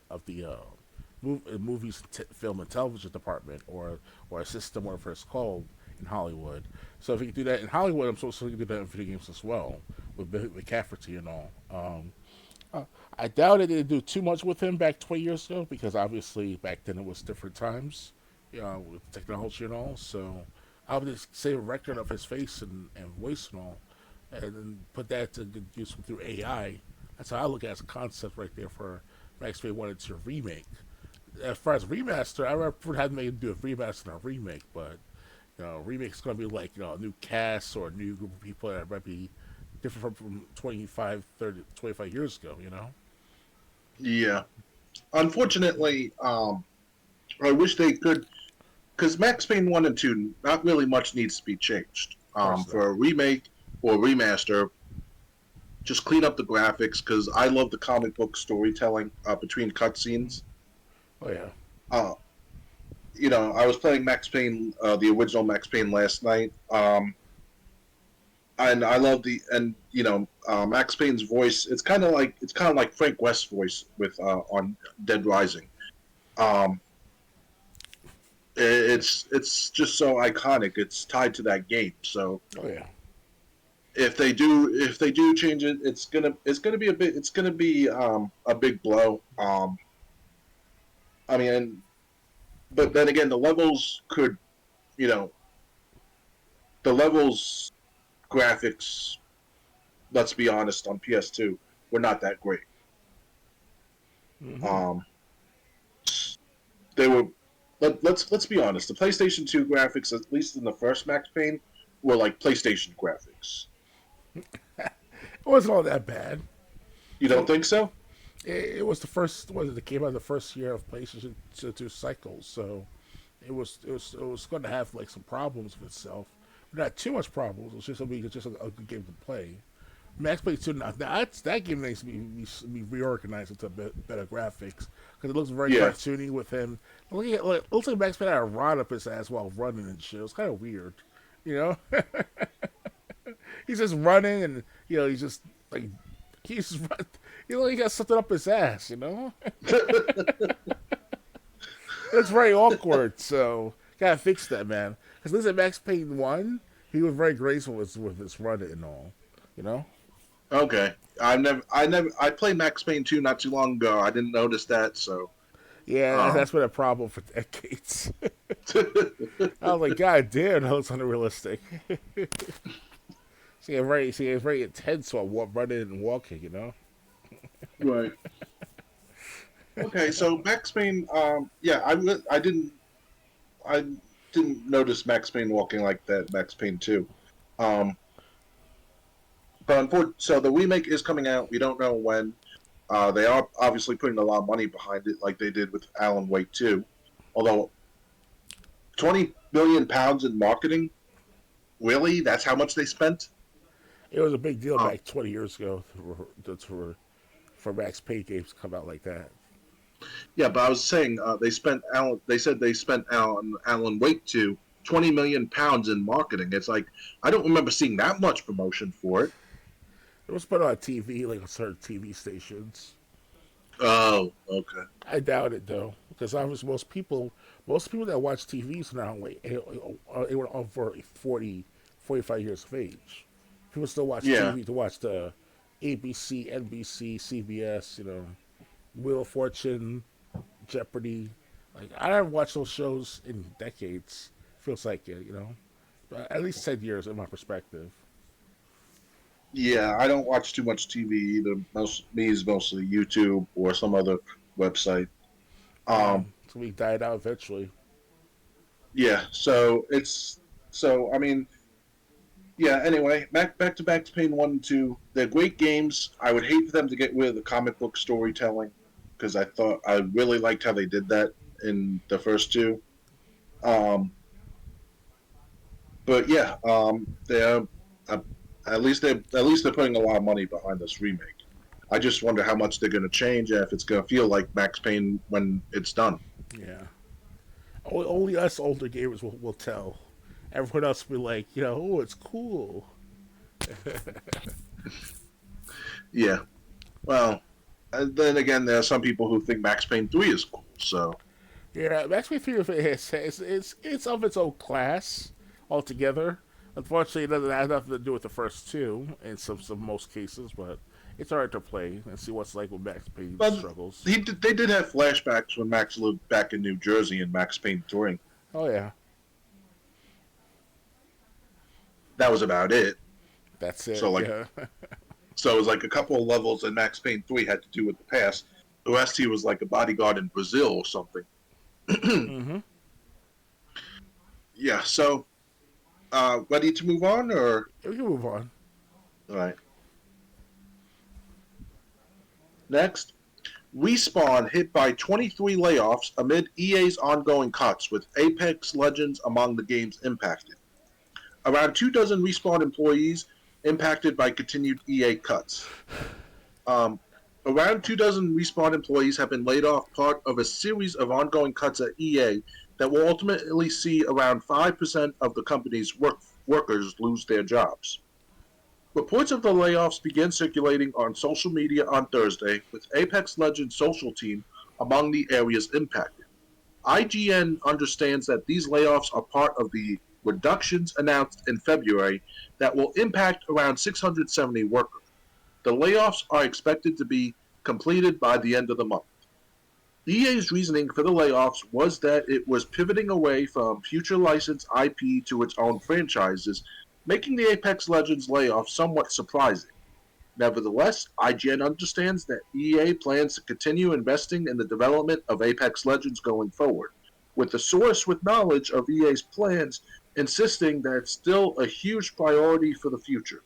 movies, film, and television department, or a system, whatever it's called in Hollywood. So if you can do that in Hollywood, I'm supposed to do that in video games as well with McCafferty and all. I doubt it didn't do too much with him back 20 years ago because obviously back then it was different times, with technology and all. So I would just save a record of his face and voice and all, and then put that to good use through AI. That's how I look at it as a concept right there for Max Payne 1 and 2 remake. As far as remaster, I would have made do a remaster and a remake, but remake's going to be like a new cast or a new group of people that might be different from 25 years ago. Yeah. Unfortunately, I wish they could, because Max Payne 1 and 2, not really much needs to be changed. For a remake or remaster, just clean up the graphics, because I love the comic book storytelling between cutscenes. Oh, yeah. I was playing Max Payne, the original Max Payne last night. And I love Max Payne's voice. It's kind of like Frank West's voice with on Dead Rising. Um, it's just so iconic. It's tied to that game. So Oh yeah. if they do change it, it's gonna be a big blow. I mean, but then again, you know the levels graphics. Let's be honest, on PS2 were not that great. Hmm. Um, they were. Let's be honest. The PlayStation 2 graphics, at least in the first Max Payne, were like PlayStation graphics. It wasn't all that bad. You don't think so? It was the first. Was it came out the first year of PlayStation 2 cycles, so it was going to have like some problems with itself. Not too much problems. It was just a good game to play. Max Payne 2, now that game needs to be reorganized into better graphics because it looks very Yeah. cartoony with him. It looks like Max Payne had a rod up his ass while running and shit. It was kind of weird, you know. He's just running and he's just like he's just run, he got something up his ass, you know. It's very awkward. So gotta fix that, man. Because listen, Max Payne 1, he was very graceful with his running and all, you know. Okay. I played Max Payne 2 not too long ago. I didn't notice that, so. Yeah, Um, that's been a problem for decades. I was like, God damn, that looks unrealistic. It's very intense while running and walking, you know. right. Okay, so Max Payne. Yeah, I didn't notice Max Payne walking like that. Max Payne 2. Um, so the remake is coming out. We don't know when. They are obviously putting a lot of money behind it, like they did with Alan Wake 2. Although 20 million pounds in marketing, really? That's how much they spent? It was a big deal Um, back 20 years ago for Max Payne games to come out like that. yeah, but I was saying they spent Alan. They said they spent Alan Wake 2 20 million pounds in marketing. It's like I don't remember seeing that much promotion for it. It was put on TV, like on certain TV stations. Oh, okay. I doubt it though, because obviously most people that watch TVs now, like, they were over 40, 45 years of age. People still watch Yeah, TV to watch the ABC, NBC, CBS, Wheel of Fortune, Jeopardy. Like I haven't watched those shows in decades. Feels like it. But at least 10 years in my perspective. yeah. I don't watch too much TV either. Most me is mostly YouTube or some other website. Yeah, Um, so we died out eventually. yeah. So I mean, yeah. Anyway, back to Max Payne 1 and 2. They're great games. I would hate for them to get rid of the comic book storytelling because I really liked how they did that in the first two. Um, but yeah, they're uh, at least they're putting a lot of money behind this remake. I just wonder how much they're going to change and if it's going to feel like Max Payne when it's done. Yeah, only us older gamers will tell. Everyone else will be like, oh, it's cool. Yeah. Well, and then again, there are some people who think Max Payne 3 is cool. So Yeah, Max Payne 3 it's of its own class altogether. Unfortunately, it doesn't have nothing to do with the first two in some most cases, but it's alright to play and see what's like with Max Payne but struggles. they did have flashbacks when Max lived back in New Jersey in Max Payne 3. Oh yeah, That was about it. that's it. So like Yeah. so it was like a couple of levels in Max Payne 3 had to do with the past. The rest he was like a bodyguard in Brazil or something. Hmm. Yeah, so ready to move on or We can move on. all right. Next, Respawn hit by 23 layoffs amid EA's ongoing cuts, with Apex Legends among the games impacted. Around 2 dozen Respawn employees impacted by continued EA cuts. Um, Around 2 dozen Respawn employees have been laid off, part of a series of ongoing cuts at EA that will ultimately see around 5% of the company's workers lose their jobs. Reports of the layoffs began circulating on social media on Thursday, with Apex Legends' social team among the areas impacted. IGN understands that these layoffs are part of the reductions announced in February that will impact around 670 workers. The layoffs are expected to be completed by the end of the month. EA's reasoning for the layoffs was that it was pivoting away from future licensed IP to its own franchises, making the Apex Legends layoff somewhat surprising. Nevertheless, IGN understands that EA plans to continue investing in the development of Apex Legends going forward, with the source with knowledge of EA's plans insisting that it's still a huge priority for the future.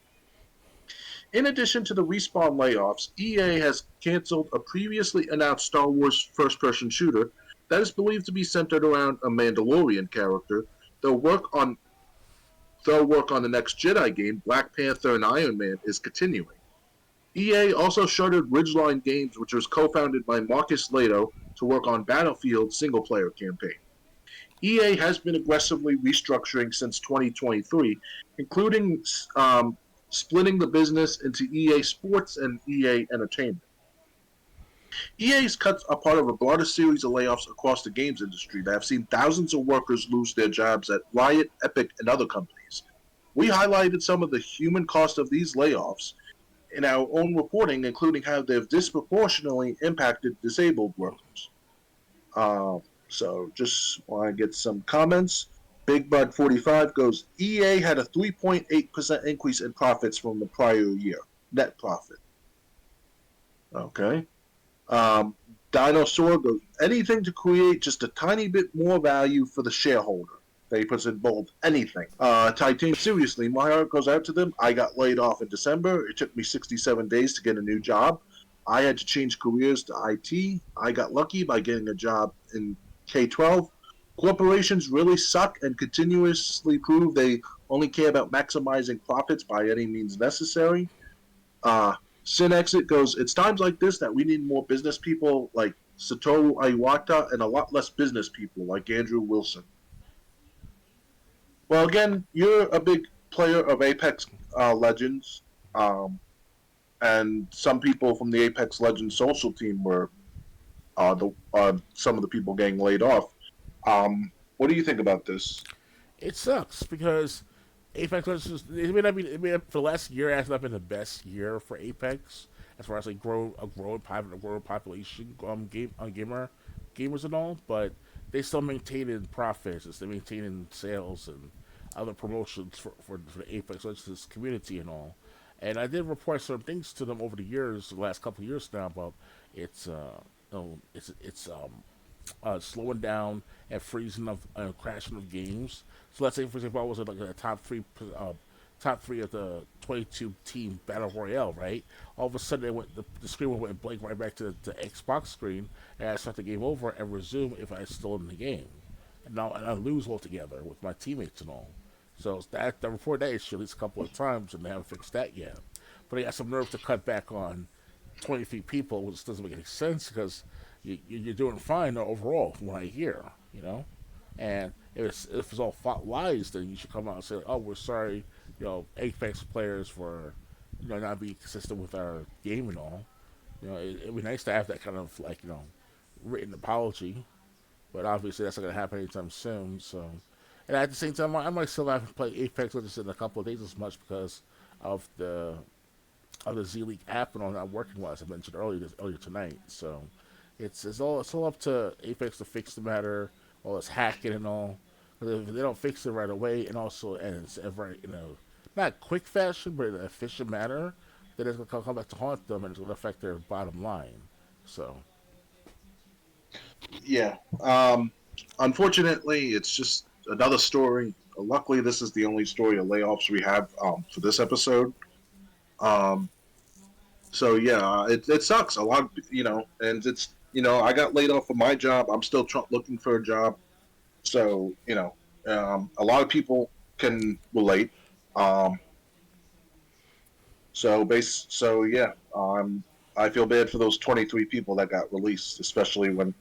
In addition to the Respawn layoffs, EA has canceled a previously announced Star Wars first person shooter that is believed to be centered around a Mandalorian character, though work on the next Jedi game, Black Panther and Iron Man, is continuing. EA also shuttered Ridgeline Games, which was co-founded by Marcus Lato, to work on Battlefield single-player campaign. EA has been aggressively restructuring since 2023, including splitting the business into EA Sports and EA Entertainment. EA's cuts are part of a broader series of layoffs across the games industry that have seen thousands of workers lose their jobs at Riot, Epic, and other companies. We highlighted some of the human cost of these layoffs in our own reporting, including how they've disproportionately impacted disabled workers. So just want to get some comments. Big Bud 45 goes, EA had a 3.8% increase in profits from the prior year, net profit. Okay. Dinosaur goes, anything to create just a tiny bit more value for the shareholder. They puts in bold, anything. Titan, seriously, my heart goes out to them. I got laid off in December. It took me 67 days to get a new job. I had to change careers to IT. I got lucky by getting a job in K-12. Corporations really suck and continuously prove they only care about maximizing profits by any means necessary. Sin Exit goes, it's times like this that we need more business people like Satoru Iwata and a lot less business people like Andrew Wilson. Well, again, you're a big player of Apex Legends, and some people from the Apex Legends social team were some of the people getting laid off. What do you think about this? It sucks because Apex Legends, for the last year, it has not been the best year for Apex as far as like a growing population, gamers and all. But they still maintain profits, they maintain sales and other promotions for the Apex Legends community and all. And I did report certain things to them over the last couple of years now about it's slowing down and freezing of crashing of games. So let's say, for example, I was in like the top three of the 22 team battle royale, right? All of a sudden, the screen went blank right back to the Xbox screen, and I start the game over and resume if I still in the game. And now I lose altogether with my teammates and all. So I reported that issue at least a couple of times, and they haven't fixed that yet. But I got some nerve to cut back on 23 people, which doesn't make any sense because you're doing fine overall from what I hear, you know. And if it's all lies, then you should come out and say, "Oh, we're sorry, Apex players for, not being consistent with our game and all." It'd be nice to have that kind of written apology, but obviously that's not gonna happen anytime soon. So, and at the same time, I might still have to play Apex Legends in a couple of days as much because of the Z League app and all not working well, as I mentioned earlier tonight. So it's all up to Apex to fix the matter, all this hacking and all. Because if they don't fix it right away, and it's a very not quick fashion, but in an efficient manner, then it's gonna come back to haunt them, and it's gonna affect their bottom line. So Yeah. Unfortunately, it's just another story. Luckily, this is the only story of layoffs we have for this episode. Um, so yeah, it sucks a lot, and it's I got laid off from my job. I'm still looking for a job. So a lot of people can relate. Um, so yeah, I feel bad for those 23 people that got released, especially when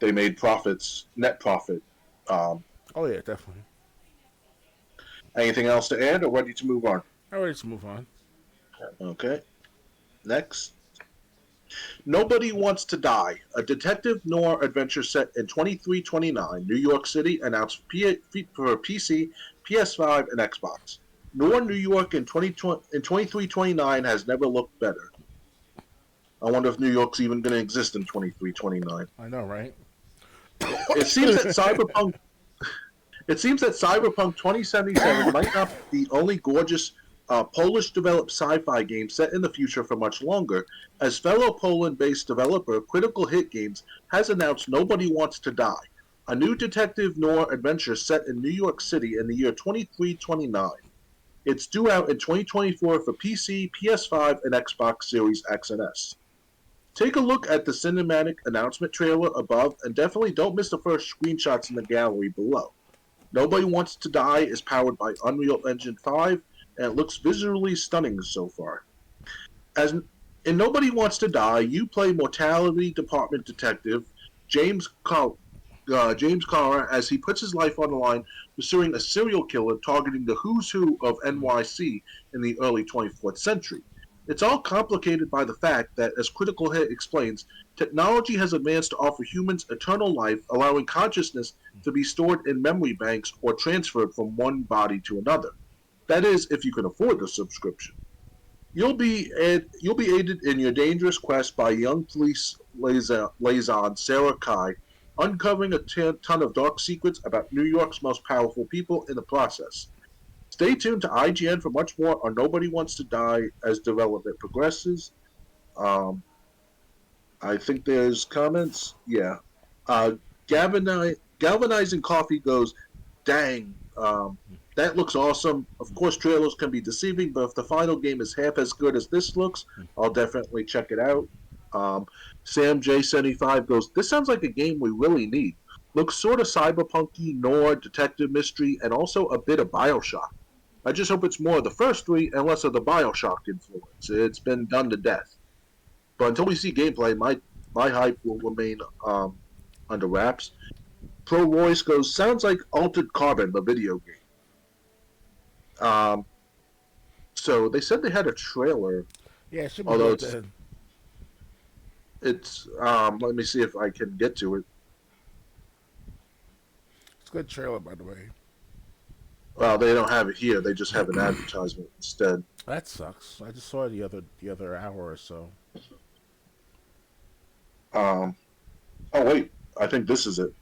they made profits, net profit. Um, Oh yeah, definitely. Anything else to add, or ready to move on? All right, let's move on. Okay. Next, Nobody Wants to Die, a detective noir adventure set in 2329, New York City, announced for PC, PS5, and Xbox. Noir New York in 2329 has never looked better. I wonder if New York's even going to exist in 2329. I know, right? It seems that Cyberpunk 2077 might not be the only gorgeous Polish developed sci fi game set in the future for much longer, as fellow Poland based developer Critical Hit Games has announced Nobody Wants to Die, a new detective noir adventure set in New York City in the year 2329. It's due out in 2024 for PC, PS5, and Xbox Series X and S. Take a look at the cinematic announcement trailer above, and definitely don't miss the first screenshots in the gallery below. Nobody Wants to Die is powered by Unreal Engine 5, and it looks visually stunning so far. As in Nobody Wants to Die, you play Mortality Department Detective James James Carr as he puts his life on the line pursuing a serial killer targeting the who's who of NYC in the early 24th century. It's all complicated by the fact that, as Critical Hit explains, technology has advanced to offer humans eternal life, allowing consciousness to be stored in memory banks or transferred from one body to another. That is, if you can afford the subscription. You'll be aided in your dangerous quest by young police liaison Sarah Kai, uncovering a ton of dark secrets about New York's most powerful people in the process. Stay tuned to IGN for much more on Nobody Wants to Die as development progresses. Um, I think there's comments. Yeah. Uh, Galvanizing Coffee goes, dang, that looks awesome. Of course, trailers can be deceiving, but if the final game is half as good as this looks, I'll definitely check it out. Um, Sam J75 goes, this sounds like a game we really need. Looks sort of cyberpunky, noir, detective mystery, and also a bit of Bioshock. I just hope it's more of the first three and less of the Bioshock influence. It's been done to death. But until we see gameplay, my hype will remain under wraps. Pro Royce goes, sounds like Altered Carbon, the video game. Um, so they said they had a trailer, Yeah, it should be although good. it's let me see if I can get to it. It's a good trailer, by the way. Well, they don't have it here. They just have an advertisement instead. That sucks. I just saw it the other hour or so. Um, oh wait, I think this is it.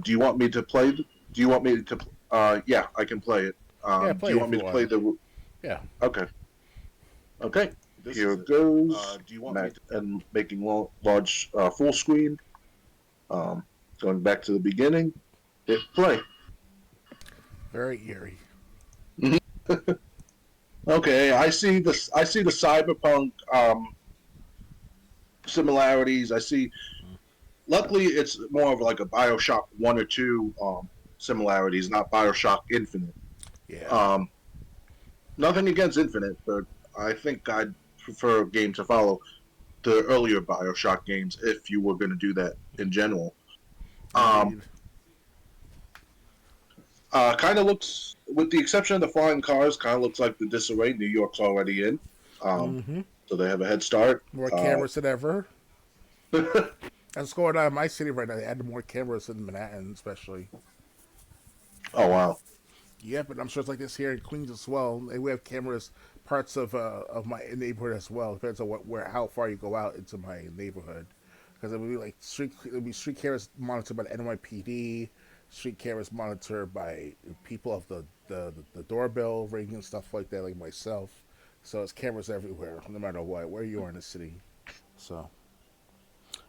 Do you want me to play? Do you want me to? Yeah, I can play it. Yeah, Do play you it want if me you to play want. the? Yeah. Okay, okay. Here it goes. Do you want me to? And making large full screen. Um, Going back to the beginning. Hit play. Very eerie. Okay, I see the cyberpunk similarities. I see. Luckily, it's more of like a Bioshock one or two similarities, not Bioshock Infinite. Yeah. Um, Nothing against Infinite, but I think I'd prefer a game to follow the earlier Bioshock games if you were going to do that in general. Um, Indeed. Kind of looks, with the exception of the flying cars, kind of looks like the disarray New York's already in. Um, Mm-hmm. so they have a head start. More Uh, cameras than ever. oh That's going on in my city right now. They added more cameras in Manhattan, especially. wow. Yep, and I'm sure it's like this here in Queens as well. And we have cameras parts of my neighborhood as well. Depends on how far you go out into my neighborhood, because it would be like street cameras monitored by the NYPD, street cameras monitored by people of the doorbell ring and stuff like that, like myself. So it's cameras everywhere, no matter what, where you are in the city. So,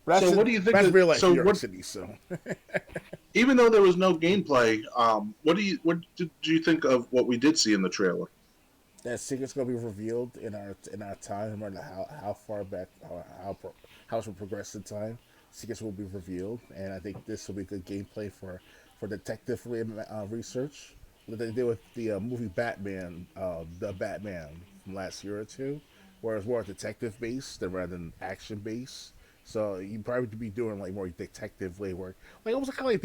but So what do you think? that's real life So New York what? City. So Even though there was no gameplay, what did you think of what we did see in the trailer? that secret's gonna be revealed in our time, no matter how far back how it's progress in time. Secrets will be revealed, and I think this will be good gameplay for detective research. What they did with the movie Batman, the Batman from last year or two, where it's more detective based than rather than action based. So you probably be doing like more detective work, like almost kind of like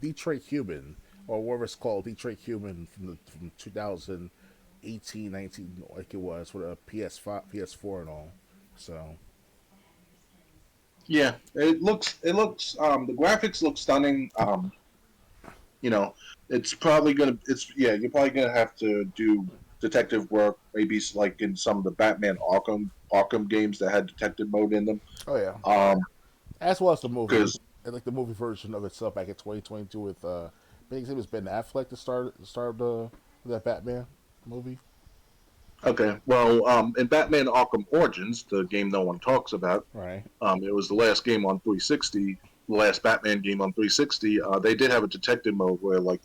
Detroit Human, or whatever it's called, Detroit Human from 2018, 19, like it was with a PS5, PS4, and all. So Yeah, it looks the graphics look stunning. You know, it's probably gonna it's yeah, you're probably gonna have to do detective work, maybe like in some of the Batman Arkham games that had detective mode in them. oh yeah, Um, as well as the movie, because and like the movie version of itself back in 2022 with I think it was Ben Affleck the star of that Batman movie. okay, well, in Batman Arkham Origins, the game no one talks about, Right. it was the last game on 360, the last Batman game on 360. They did have a detective mode where like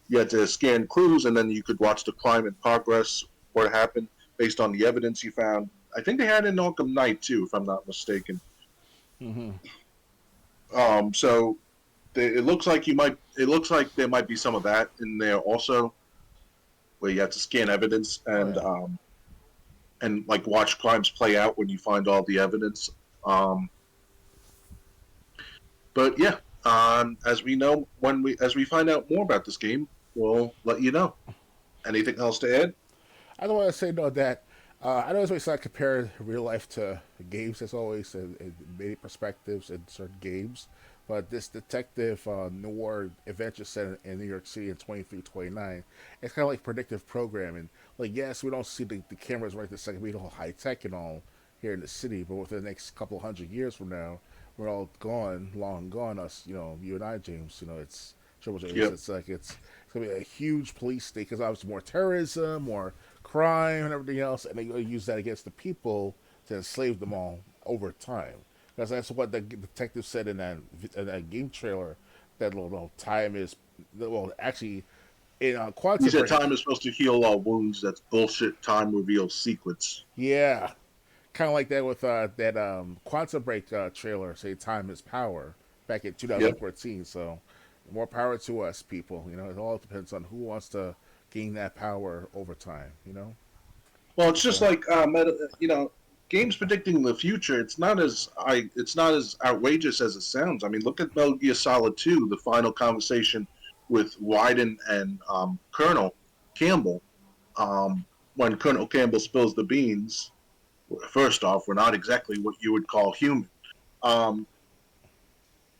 you had to scan clues and then you could watch the crime in progress, what happened based on the evidence you found. I think they had it in Arkham Knight too, if I'm not mistaken. Mm-hmm. So it looks like you might. It looks like there might be some of that in there also, where you have to scan evidence Oh yeah. and like watch crimes play out when you find all the evidence. Um, but yeah, as we know, as we find out more about this game, we'll let you know. Anything else to add? I don't want to say no that. I know it's always like compare real life to games as always, and many perspectives in certain games. But this detective noir adventure set in New York City in 2329, it's kind of like predictive programming. Like, yes, we don't see the cameras right this second, we don't high tech and all here in the city, but within the next couple hundred years from now, we're all gone, long gone. Us, you and I, James. It's Triple J. Yep. It's gonna be a huge police state because obviously more terrorism, more crime, and everything else, and they're gonna use that against the people to enslave them all over time. Because that's what the detective said in that game trailer. That little time is well, actually, in He Quantum said Break. time is supposed to heal all wounds. That's bullshit. Time reveals secrets. Yeah, kind of like that with that Quantum Break trailer. Say time is power back in Yep. 2014. So more power to us, people. It all depends on who wants to gain that power over time. Well, it's just So like games predicting the future. It's not as outrageous as it sounds. I mean, look at Metal Gear Solid 2, the final conversation with Raiden and Colonel Campbell. Um, when Colonel Campbell spills the beans, first off, we're not exactly what you would call human. Um,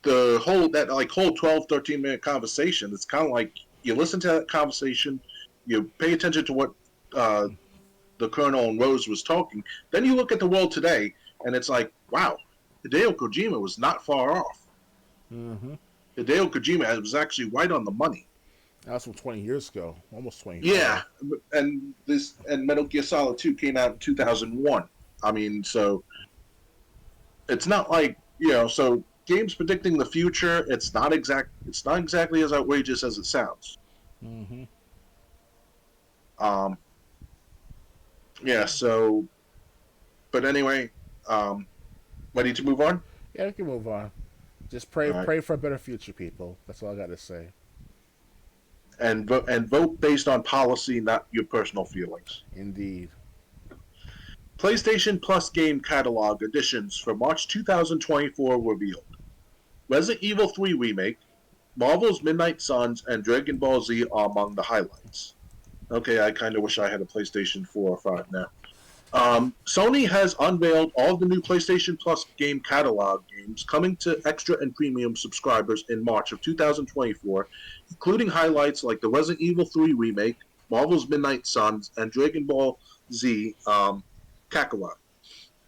the whole 12, 13 minute conversation, it's kind of like you listen to that conversation, you pay attention to what uh, the Colonel and Rose was talking. Then you look at the world today, and it's like, wow, Hideo Kojima was not far off. mm-hmm. Hideo Kojima was actually right on the money. That was from 20 years ago, almost 25. Yeah, and Metal Gear Solid 2 came out in 2001. I mean, so it's not like so games predicting the future. It's not exactly as outrageous as it sounds. Mm-hmm. Um, yeah. So, but anyway, um, ready to move on? Yeah, we can move on. Just All right. pray for a better future, people. That's all I got to say. And vote based on policy, not your personal feelings. Indeed. PlayStation Plus game catalog additions for March 2024 revealed. Resident Evil 3 remake, Marvel's Midnight Suns, and Dragon Ball Z are among the highlights. Okay, I kind of wish I had a PlayStation 4 or 5 now. Sony has unveiled all the new PlayStation Plus game catalog games coming to extra and premium subscribers in March of 2024, including highlights like the Resident Evil 3 remake, Marvel's Midnight Suns, and Dragon Ball Z Kakarot.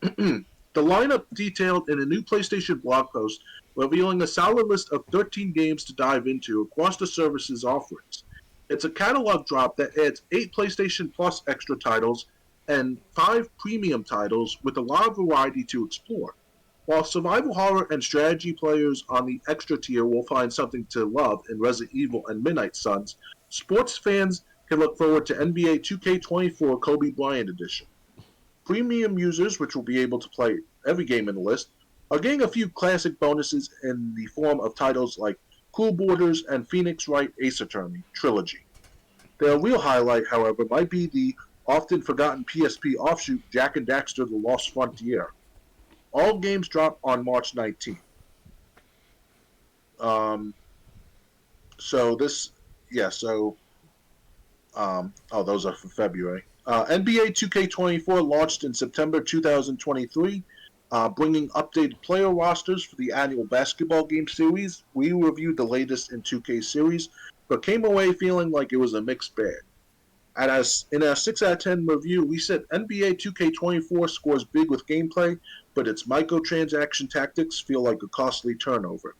The lineup detailed in a new PlayStation blog post revealing a solid list of 13 games to dive into across the service's offerings. It's a catalog drop that adds 8 PlayStation Plus extra titles and 5 premium titles with a lot of variety to explore. While survival horror and strategy players on the extra tier will find something to love in Resident Evil and Midnight Suns, sports fans can look forward to NBA 2K24 Kobe Bryant Edition. Premium users, which will be able to play every game in the list, are getting a few classic bonuses in the form of titles like Cool Borders and Phoenix Wright Ace Attorney Trilogy. Their real highlight, however, might be the often forgotten PSP offshoot Jak and Daxter The Lost Frontier. All games drop on March 19th. Um, So this, yeah. So those are for February. NBA 2K24 launched in September 2023, bringing updated player rosters for the annual basketball game series. We reviewed the latest in 2K series, but came away feeling like it was a mixed bag. In our 6 out of 10 review, we said NBA 2K24 scores big with gameplay, but its microtransaction tactics feel like a costly turnover.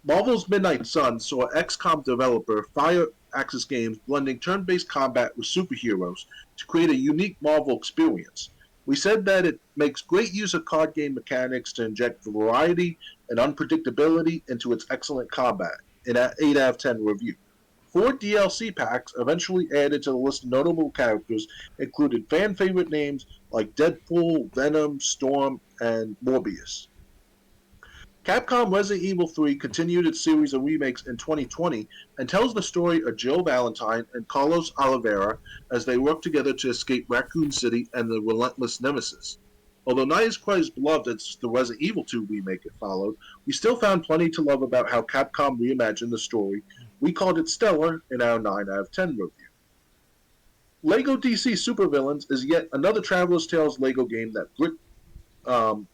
Marvel's Midnight Suns saw XCOM developer Fire Axis Games blending turn-based combat with superheroes to create a unique Marvel experience. We said that it makes great use of card game mechanics to inject variety and unpredictability into its excellent combat in an 8 out of 10 review. 4 DLC packs, eventually added to the list of notable characters, included fan favorite names like Deadpool, Venom, Storm, and Morbius. Capcom Resident Evil 3 continued its series of remakes in 2020 and tells the story of Jill Valentine and Carlos Oliveira as they work together to escape Raccoon City and the relentless Nemesis. Although not as quite as beloved as the Resident Evil 2 remake it followed, we still found plenty to love about how Capcom reimagined the story. We called it stellar in our 9 out of 10 review. LEGO DC Supervillains is yet another Traveler's Tales LEGO game um,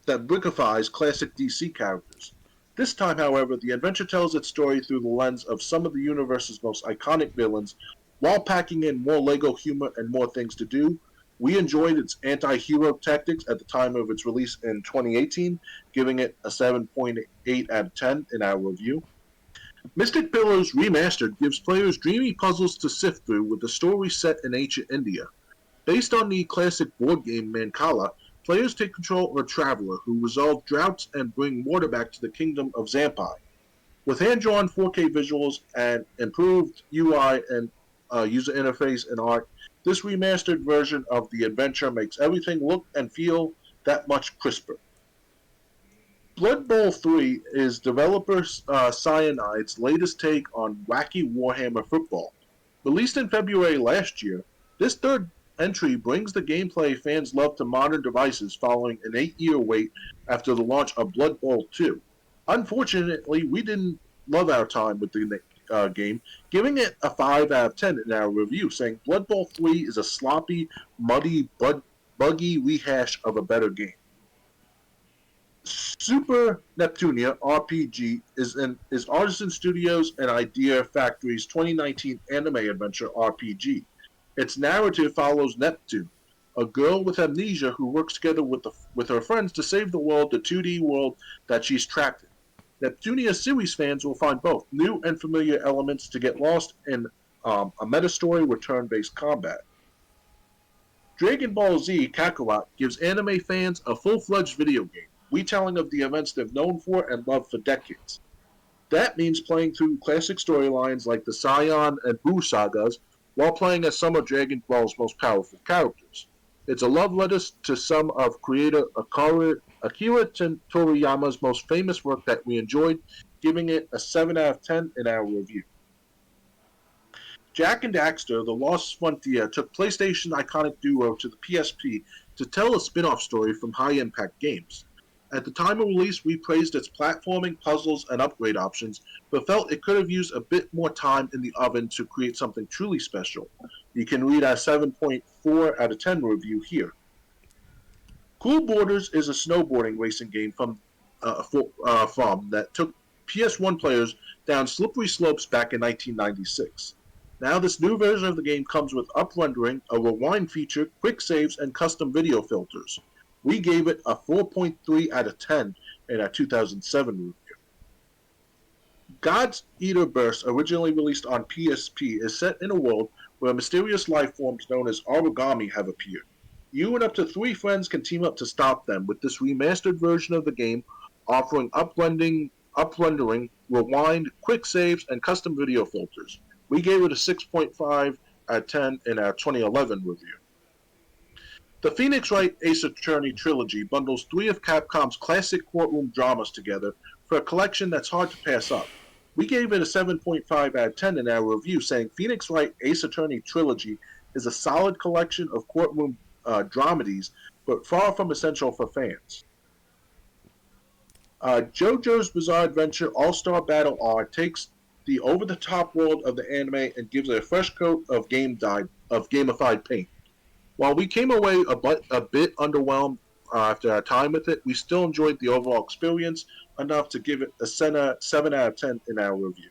that brickifies classic DC characters. This time, however, the adventure tells its story through the lens of some of the universe's most iconic villains, while packing in more LEGO humor and more things to do. We enjoyed its anti-hero tactics at the time of its release in 2018, giving it a 7.8 out of 10 in our review. Mystic Pillars Remastered gives players dreamy puzzles to sift through with a story set in ancient India. Based on the classic board game Mancala, players take control of a traveler who resolve droughts and bring water back to the kingdom of Zampai. With hand-drawn 4K visuals and improved UI and user interface and art, this remastered version of the adventure makes everything look and feel that much crisper. Blood Bowl 3 is developer Cyanide's latest take on wacky Warhammer football. Released in February last year, this third entry brings the gameplay fans love to modern devices following an 8-year wait after the launch of Blood Bowl 2. Unfortunately, we didn't love our time with the game, giving it a 5 out of 10 in our review, saying Blood Bowl 3 is a sloppy, muddy, buggy rehash of a better game. Super Neptunia RPG is Artisan Studios and Idea Factory's 2019 anime adventure RPG. Its narrative follows Neptune, a girl with amnesia who works together with her friends to save the world, the 2D world that she's trapped in. Neptunia series fans will find both new and familiar elements to get lost in a meta story with turn-based combat. Dragon Ball Z Kakarot gives anime fans a full-fledged video game, retelling of the events they've known for and loved for decades. That means playing through classic storylines like the Saiyan and Buu sagas while playing as some of Dragon Ball's most powerful characters. It's a love letter to some of creator Akira Toriyama's most famous work that we enjoyed, giving it a 7 out of 10 in our review. Jak and Daxter, The Lost Frontier took PlayStation iconic duo to the PSP to tell a spin-off story from High Impact Games. At the time of release, we praised its platforming, puzzles, and upgrade options, but felt it could have used a bit more time in the oven to create something truly special. You can read our 7.4 out of 10 review here. Cool Borders is a snowboarding racing game from that took PS1 players down slippery slopes back in 1996. Now this new version of the game comes with up-rendering, a rewind feature, quick saves, and custom video filters. We gave it a 4.3 out of 10 in our 2007 review. God's Eater Burst, originally released on PSP, is set in a world where mysterious life forms known as origami have appeared. You and up to 3 friends can team up to stop them, with this remastered version of the game offering up-rendering, rewind, quick saves, and custom video filters. We gave it a 6.5 out of 10 in our 2011 review. The Phoenix Wright Ace Attorney trilogy bundles 3 of Capcom's classic courtroom dramas together for a collection that's hard to pass up. We gave it a 7.5 out of 10 in our review, saying Phoenix Wright Ace Attorney trilogy is a solid collection of courtroom dramedies, but far from essential for fans. JoJo's Bizarre Adventure All-Star Battle R takes the over-the-top world of the anime and gives it a fresh coat of gamified paint. While we came away a bit underwhelmed after our time with it, we still enjoyed the overall experience enough to give it a 7 out of 10 in our review.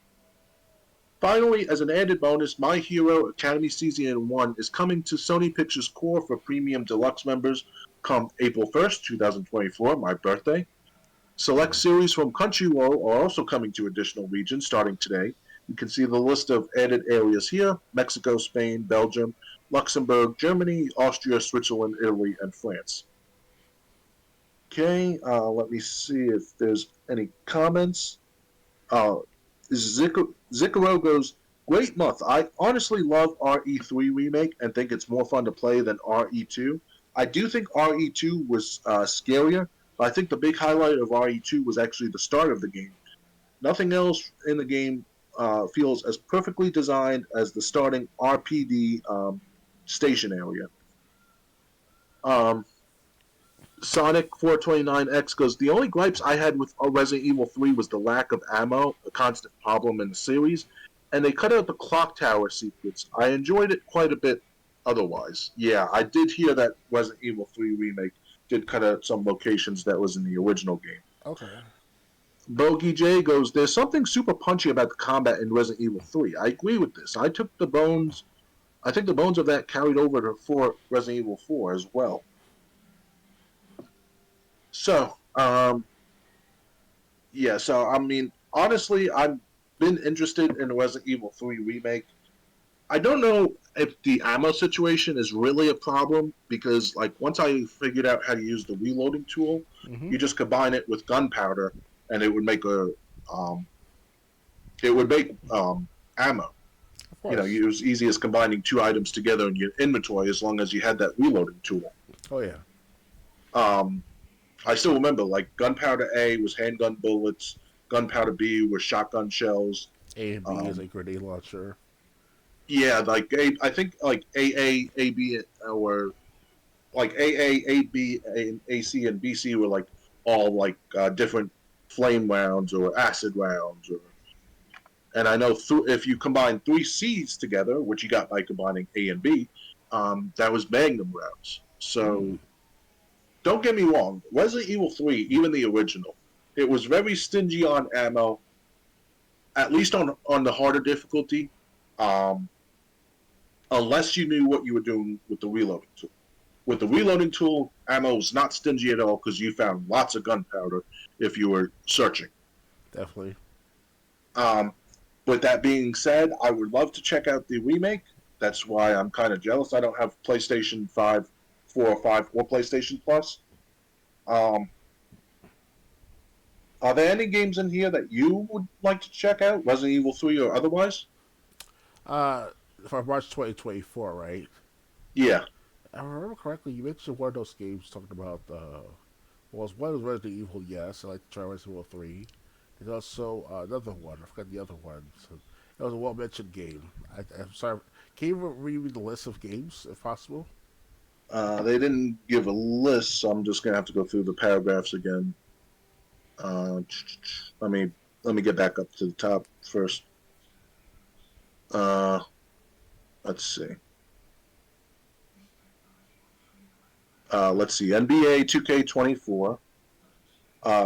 Finally, as an added bonus, My Hero Academy Season 1 is coming to Sony Pictures Core for Premium Deluxe members come April 1st, 2024, my birthday. Select series from Crunchyroll are also coming to additional regions starting today. You can see the list of added areas here: Mexico, Spain, Belgium, Luxembourg, Germany, Austria, Switzerland, Italy, and France. Okay, let me see if there's any comments. Uh, Zicaro goes, great month. I honestly love RE3 Remake and think it's more fun to play than RE2. I do think RE2 was scarier, but I think the big highlight of RE2 was actually the start of the game. Nothing else in the game feels as perfectly designed as the starting RPD station area. Um, Sonic 429X goes, the only gripes I had with Resident Evil 3 was the lack of ammo, a constant problem in the series, and they cut out the clock tower sequence. I enjoyed it quite a bit otherwise. Yeah, I did hear that Resident Evil 3 remake did cut out some locations that was in the original game. Okay. Bogey J goes, there's something super punchy about the combat in Resident Evil 3. I agree with this. I think the bones of that carried over to Resident Evil 4 as well. So, yeah, so I mean, honestly, I've been interested in the Resident Evil 3 remake. I don't know if the ammo situation is really a problem because, like, once I figured out how to use the reloading tool, Mm-hmm. you just combine it with gunpowder, and it would make it would make ammo. Of You know, course. it was easy as combining two items together in your inventory as long as you had that reloading tool. Oh yeah. Um, I still remember, like, gunpowder A was handgun bullets, gunpowder B was shotgun shells. A and B is Um, a grenade launcher. yeah, like I think like A B, or like A B, A C, and B C were like all like different flame rounds or acid rounds, and I know if you combine three C's together, which you got by combining A and B, that was Magnum rounds. Mm. So don't get me wrong, Resident Evil 3, even the original, it was very stingy on ammo, at least on the harder difficulty, um, unless you knew what you were doing with the reloading tool. With the reloading tool, ammo was not stingy at all because you found lots of gunpowder if you were searching. Definitely. Um, with that being said, I would love to check out the remake. That's why I'm kind of jealous I don't have PlayStation 5, 4 or 5 or PlayStation Plus. Um, are there any games in here that you would like to check out, Resident Evil 3 or otherwise? Uh, for March 2024, right? Yeah. If I remember correctly, you mentioned one of those games talking about one was Resident Evil. Yes, I like to try Resident Evil 3. There's also another one. I forgot the other one. So it was a well-mentioned game. I'm sorry. Can you read me the list of games, if possible? They didn't give a list, so I'm just gonna have to go through the paragraphs again. Uh, let me let me get back up to the top first. Uh, let's see. Let's see. NBA 2K24,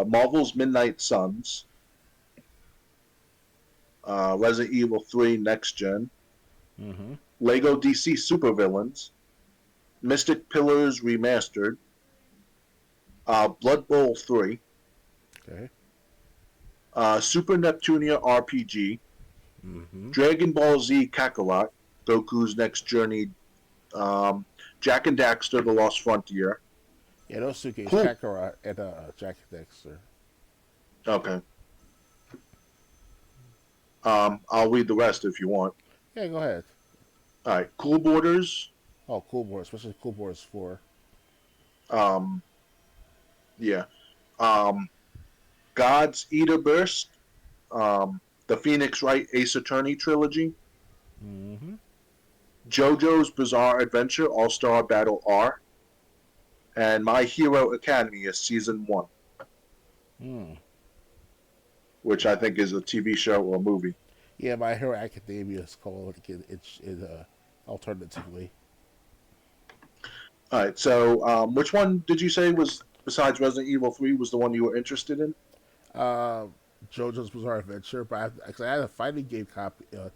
Marvel's Midnight Suns, Resident Evil 3 Next Gen, Mm-hmm. Lego DC Supervillains, Mystic Pillars Remastered, Blood Bowl 3, Okay. Super Neptunia RPG, Mm-hmm. Dragon Ball Z Kakarot, Goku's Next Journey, Jack and Daxter: The Lost Frontier. Yeah, those two games, Cool. Kakarot and Jack and Dexter. Okay. I'll read the rest if you want. Yeah, go ahead. All right. Cool Borders. Oh, Cool Board, especially Cool Boards 4. Um, yeah. Um, God's Eater Burst. The Phoenix Wright Ace Attorney trilogy. Mm-hmm. JoJo's Bizarre Adventure All Star Battle R. And My Hero Academia Season 1. Mm. which I think is a TV show or a movie. Yeah, My Hero Academia is called alternatively. All right. So, which one did you say was besides Resident Evil 3 was the one you were interested in? Uh, JoJo's Bizarre Adventure, but I had a fighting game copy of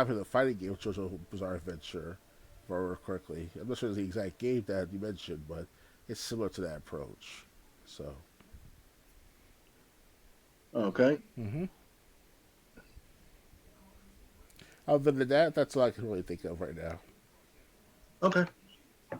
the fighting game of JoJo's Bizarre Adventure, if I remember correctly. I'm not sure it's the exact game that you mentioned, but it's similar to that approach. So, Okay. hmm other than that, that's all I can really think of right now. Okay.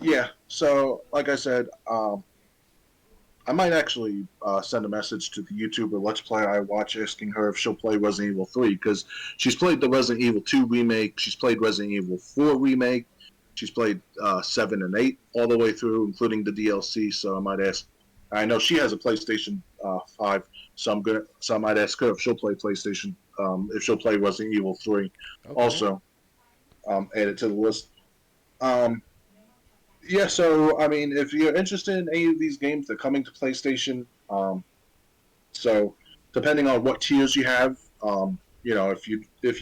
Yeah. So, like I said, I might actually send a message to the YouTuber Let's Play I watch asking her if she'll play Resident Evil 3 because she's played the Resident Evil 2 remake, she's played Resident Evil 4 remake, she's played 7 and 8 all the way through, including the DLC. So I might ask. I know she has a PlayStation 5, so I might ask her if she'll play PlayStation, if she'll play Resident Evil 3. Okay. Also, add it to the list. Um, yeah, so I mean, if you're interested in any of these games, they're coming to PlayStation. So depending on what tiers you have, if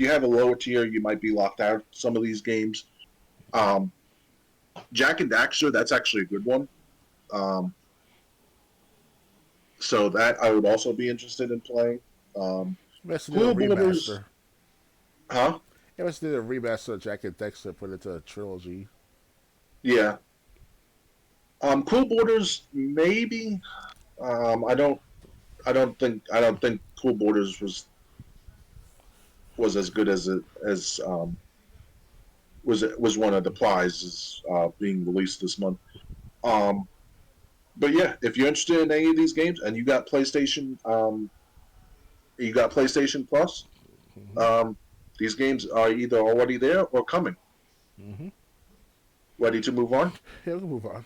you have a lower tier, you might be locked out. Some of these games, um, Jack and Daxter, that's actually a good one. Um, so that I would also be interested in playing. Um, Let's do a Cool Borders, remaster. huh? Yeah, let's do a remaster of Jack and Dexter, put it into a trilogy. Yeah. Cool Borders, maybe. I don't. I don't think Cool Borders was as good as it as was one of the prizes being released this month. Um, but yeah, if you're interested in any of these games and you got PlayStation Plus, Hmm um, these games are either already there or coming. hmm Ready to move on? Yeah, we can move on.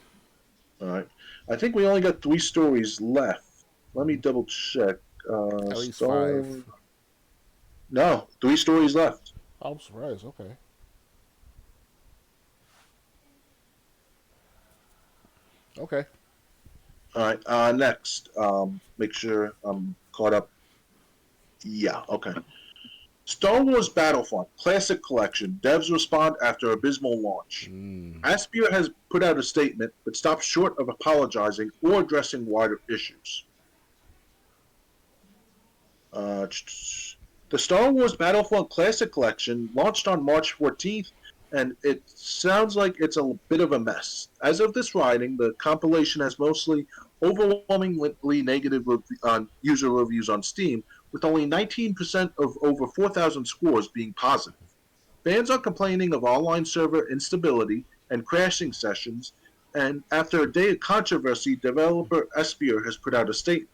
All right. I think we only got 3 stories left. Let me Hmm double check. At least Star. five. No, 3 stories left. I'm surprised. Okay. Okay. All right. Next, make sure I'm caught up. Yeah. Okay. Star Wars Battlefront Classic Collection. Devs respond after abysmal launch. Mm. Aspyr has put out a statement, but stops short of apologizing or addressing wider issues. Uh, the Star Wars Battlefront Classic Collection launched on March 14th, and it sounds like it's a bit of a mess. As of this writing, the compilation has mostly overwhelmingly negative user reviews on Steam, with only 19% of over 4,000 scores being positive. Fans are complaining of online server instability and crashing sessions, and after a day of controversy, developer Espier has put out a statement.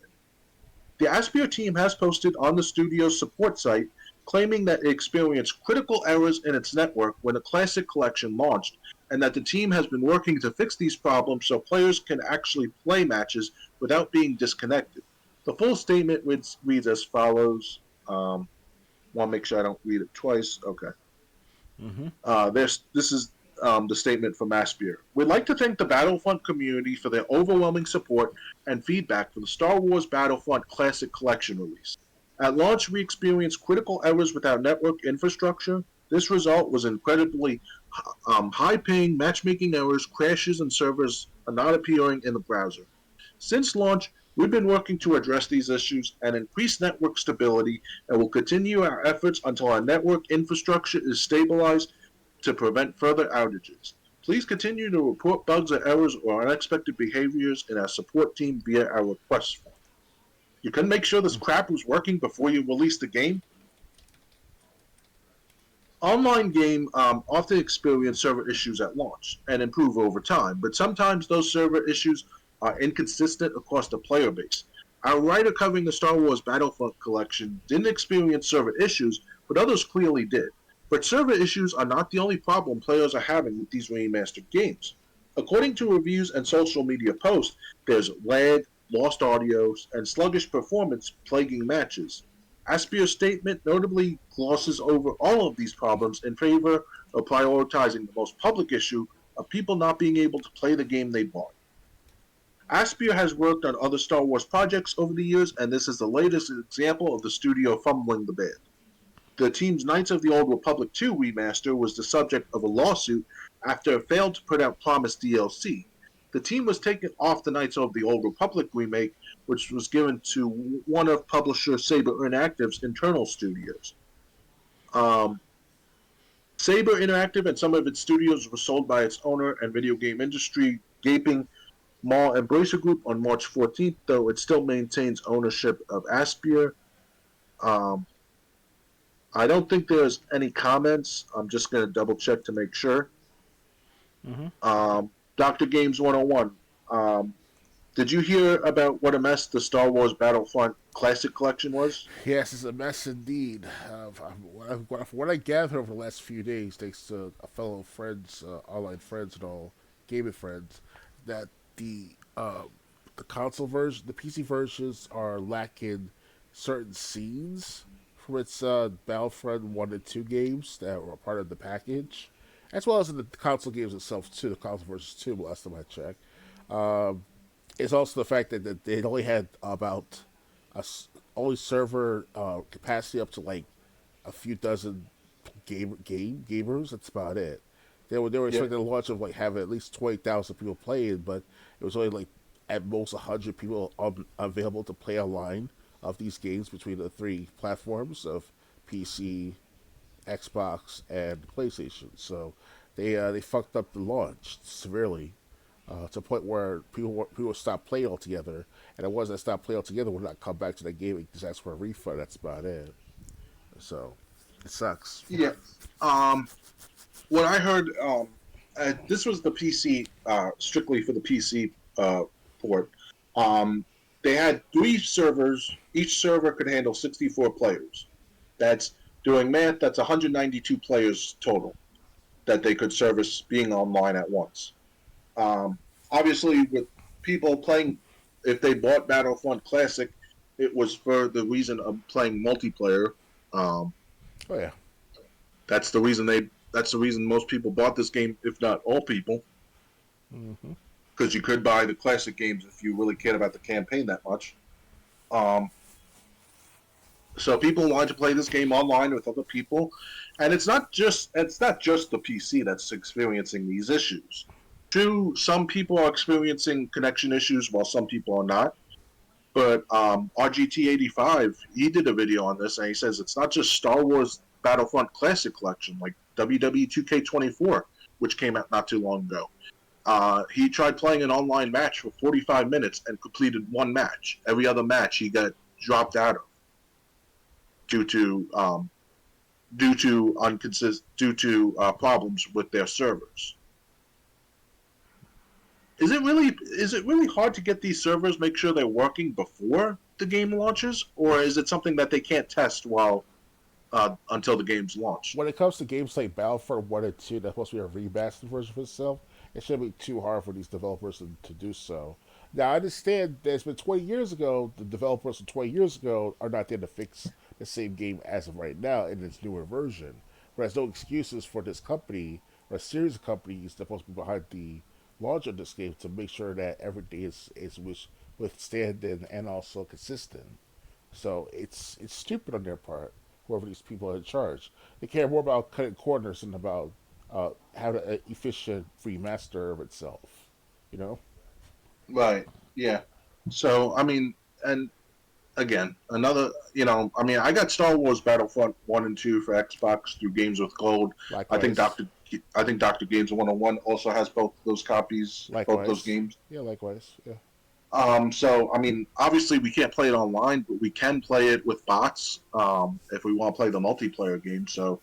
The Aspyr team has posted on the studio's support site claiming that it experienced critical errors in its network when the Classic Collection launched, and that the team has been working to fix these problems so players can actually play matches without being disconnected. The full statement reads as follows. Want to make sure I don't read it twice. Okay. Mm-hmm. This is the statement from Aspyr. We'd like to thank the Battlefront community for their overwhelming support and feedback for the Star Wars Battlefront Classic Collection release. At launch, we experienced critical errors with our network infrastructure. This result was incredibly high ping, matchmaking errors, crashes, and servers not appearing in the browser. Since launch, we've been working to address these issues and increase network stability, and will continue our efforts until our network infrastructure is stabilized to prevent further outages. Please continue to report bugs or errors or unexpected behaviors in our support team via our request form. You can make sure this crap was working before you release the game. Online game often experience server issues at launch and improve over time, but sometimes those server issues are inconsistent across the player base. Our writer covering the Star Wars Battlefront collection didn't experience server issues, but others clearly did. But server issues are not the only problem players are having with these remastered games. According to reviews and social media posts, there's lag, lost audio, and sluggish performance plaguing matches. Aspyr's statement notably glosses over all of these problems in favor of prioritizing the most public issue of people not being able to play the game they bought. Aspyr has worked on other Star Wars projects over the years, and this is the latest example of the studio fumbling the bid. The team's Knights of the Old Republic 2 remaster was the subject of a lawsuit after it failed to put out promised DLC. The team was taken off the Knights of the Old Republic remake, which was given to one of publisher Saber Interactive's internal studios. Um, Saber Interactive and some of its studios were sold by its owner and video game industry gaping Mall Embracer Group on March 14th, though it still maintains ownership of Aspyr. Um, I don't think there's any comments. I'm just going to double check to make sure. Mm-hmm. Dr. Games 101. Did you hear about what a mess the Star Wars Battlefront Classic Collection was? Yes, it's a mess indeed. What I gathered over the last few days, thanks to a fellow friends, online friends and all, gaming friends, that the uh, the console version, the PC versions are lacking certain scenes from its Battlefront 1 and 2 games that were part of the package, as well as in the console games itself too, the console versions too, last time I checked. Um, it's also the fact that they only had about only server capacity up to like a few dozen gamers. That's about it. They were Yeah. expecting a launch of like having at least 20,000 people playing, but it was only like at most 100 people available to play online of these games between the three platforms of PC, Xbox, and PlayStation. So they fucked up the launch severely to the point where people stopped playing altogether, and the ones that stopped playing altogether would not come back to the game because ask for a refund. That's about it. So it sucks. Yeah. Um, what I heard, this was the PC, strictly for the PC port. Um, they had 3 servers. Each server could handle 64 players. That's doing math. That's 192 players total that they could service being online at once. Um, Obviously, with people playing, if they bought Battlefront Classic, it was for the reason of playing multiplayer. Um, Oh yeah. that's the reason they. That's the reason most people bought this game, if not all people, Hmm. because you could buy the classic games if you really cared about the campaign that much. Um, so people wanted to play this game online with other people, and it's not just the PC that's experiencing these issues. True, some people are experiencing connection issues while some people are not. But RGT85, he did a video on this, and he says it's not just Star Wars Battlefront Classic Collection, like WWE 2K24, which came out not too long ago. He tried playing an online match for 45 minutes and completed one match. Every other match he got dropped out of due to problems with their servers. Is it really hard to get these servers make sure they're working before the game launches, or is it something that they can't test while until the game's launched? When it comes to games like Battlefront 1 and 2, that's supposed to be a remastered version of itself, it shouldn't be too hard for these developers to do so. Now, I understand that it's been 20 years ago, the developers from 20 years ago are not there to fix the same game as of right now in its newer version. Whereas no excuses for this company, or a series of companies that are supposed to be behind the launch of this game to make sure that everything is withstanding and also consistent. So it's stupid on their part, whoever these people are in charge. They care more about cutting corners than about having an efficient free master of itself. You know? Right. Yeah. So I mean, and again, another, I got Star Wars Battlefront 1 and 2 for Xbox through Games with Gold. I think Likewise. Dr. Games 101 also has both those copies, both those Likewise. games. Yeah, likewise. Yeah. So I mean, obviously we can't play it online, but we can play it with bots if we want to play the multiplayer game. So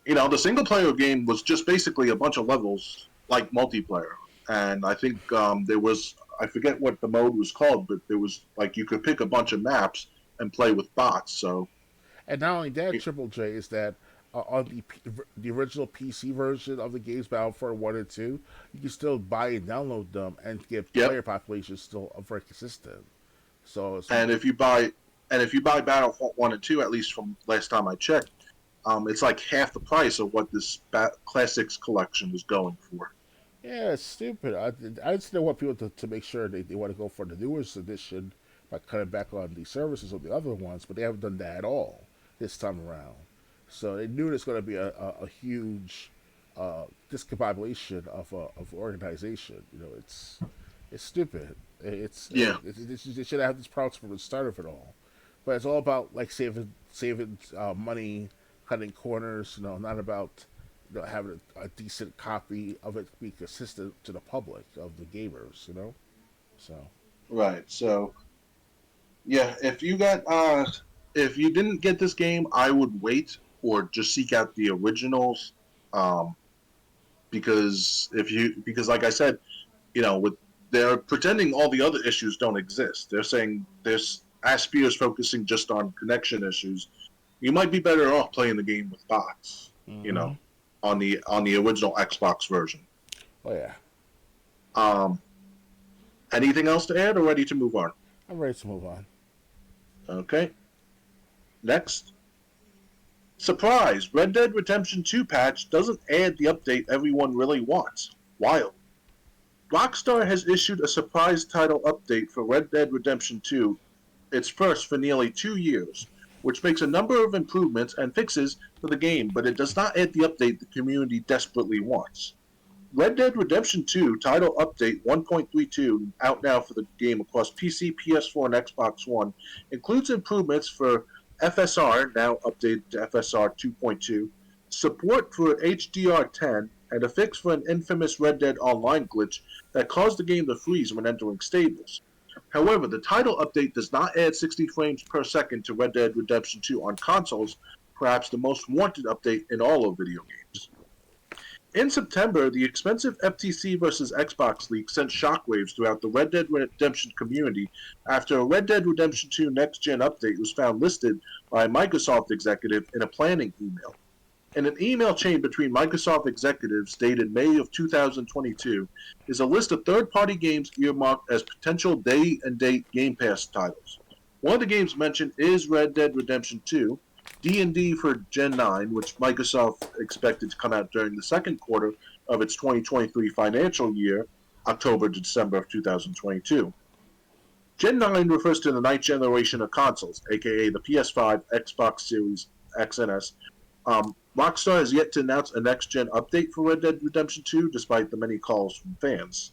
the single player game was just basically a bunch of levels like multiplayer, and I think there was, I forget what the mode was called, but there was like you could pick a bunch of maps and play with bots. So And not only that, Triple J is that on the original PC version of the games Battlefront 1 and 2, you can still buy and download them and get yep. player populations still very consistent. So it's And if you buy Battlefront 1 and 2, at least from last time I checked, it's like half the price of what this Classics collection is going for. Yeah, it's stupid. I just don't want people to make sure they want to go for the newest edition by cutting back on the services of the other ones, but they haven't done that at all this time around. So they knew there's going to be a huge discombobulation of organization. You know, it's stupid. Yeah. They should have this process from the start of it all. But it's all about like saving money, cutting corners. You know, not about having a decent copy of it be consistent to the public of the gamers. You know, so Right. So yeah, if you didn't get this game, I would wait or just seek out the originals. Um, because like I said, with they're pretending all the other issues don't exist. They're saying this Aspia is focusing just on connection issues. You might be better off playing the game with bots, mm-hmm. on the original Xbox version. Oh yeah. Um, Anything else to add, or ready to move on? I'm ready to move on. Okay. Next. Surprise! Red Dead Redemption 2 patch doesn't add the update everyone really wants. Wild. Rockstar has issued a surprise title update for Red Dead Redemption 2, its first for nearly 2 years, which makes a number of improvements and fixes for the game, but it does not add the update the community desperately wants. Red Dead Redemption 2 title update 1.32, out now for the game across PC, PS4, and Xbox One, includes improvements for FSR, now updated to FSR 2.2, support for HDR10, and a fix for an infamous Red Dead Online glitch that caused the game to freeze when entering stables. However, the title update does not add 60 frames per second to Red Dead Redemption 2 on consoles, perhaps the most wanted update in all of video games. In September, the expensive FTC versus Xbox leak sent shockwaves throughout the Red Dead Redemption community after a Red Dead Redemption 2 next-gen update was found listed by a Microsoft executive in a planning email. In an email chain between Microsoft executives dated May of 2022 is a list of third-party games earmarked as potential day-and-date Game Pass titles. One of the games mentioned is Red Dead Redemption 2, D&D for Gen 9, which Microsoft expected to come out during the second quarter of its 2023 financial year, October to December of 2022. Gen 9 refers to the ninth generation of consoles, aka the PS5, Xbox Series X and S. Rockstar has yet to announce a next-gen update for Red Dead Redemption 2, despite the many calls from fans.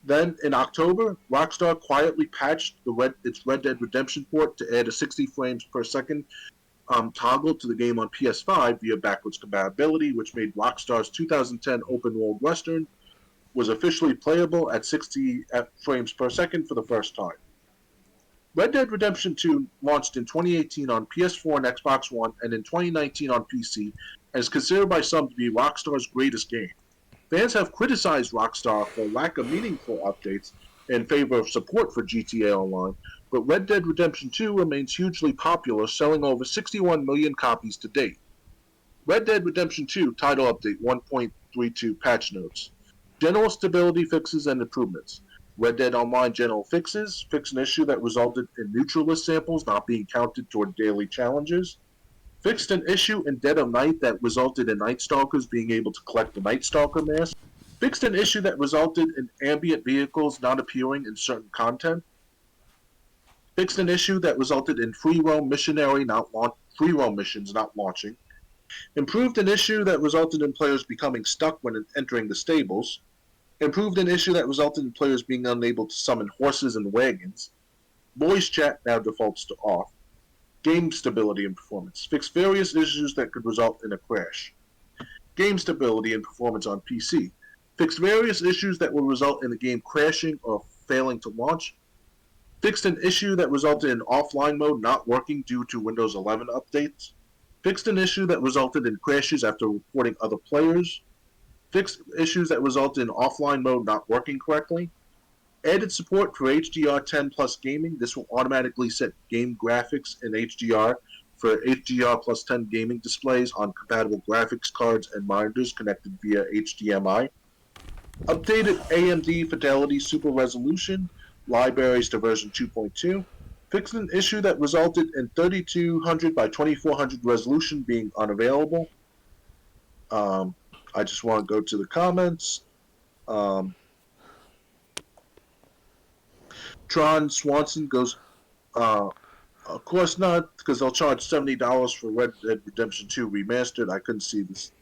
Then, in October, Rockstar quietly patched its Red Dead Redemption port to add a 60 frames per second toggle to the game on PS5 via backwards compatibility, which made Rockstar's 2010 open-world western was officially playable at 60 frames per second for the first time. Red Dead Redemption 2 launched in 2018 on PS4 and Xbox One, and in 2019 on PC, and is considered by some to be Rockstar's greatest game. Fans have criticized Rockstar for lack of meaningful updates in favor of support for GTA Online, but Red Dead Redemption 2 remains hugely popular, selling over 61 million copies to date. Red Dead Redemption 2 title update 1.32 patch notes. General stability fixes and improvements. Red Dead Online general fixes, fix an issue that resulted in neutralist samples not being counted toward daily challenges. Fixed an issue in Dead of Night that resulted in Night Stalkers being able to collect the Night Stalker mask. Fixed an issue that resulted in ambient vehicles not appearing in certain content. Fixed an issue that resulted in free roam missions not launching. Improved an issue that resulted in players becoming stuck when entering the stables. Improved an issue that resulted in players being unable to summon horses and wagons. Voice chat now defaults to off. Game stability and performance. Fixed various issues that could result in a crash. Game stability and performance on PC. Fixed various issues that will result in the game crashing or failing to launch. Fixed an issue that resulted in offline mode not working due to Windows 11 updates. Fixed an issue that resulted in crashes after reporting other players. Fixed issues that resulted in offline mode not working correctly. Added support for HDR10 plus gaming. This will automatically set game graphics in HDR for HDR plus 10 gaming displays on compatible graphics cards and monitors connected via HDMI. Updated AMD Fidelity Super Resolution libraries to version 2.2. Fixed an issue that resulted in 3200 by 2400 resolution being unavailable. I just want to go to the comments. Um, Tron Swanson goes, uh, of course not, because they'll charge $70 for Red Dead Redemption 2 remastered. I couldn't see this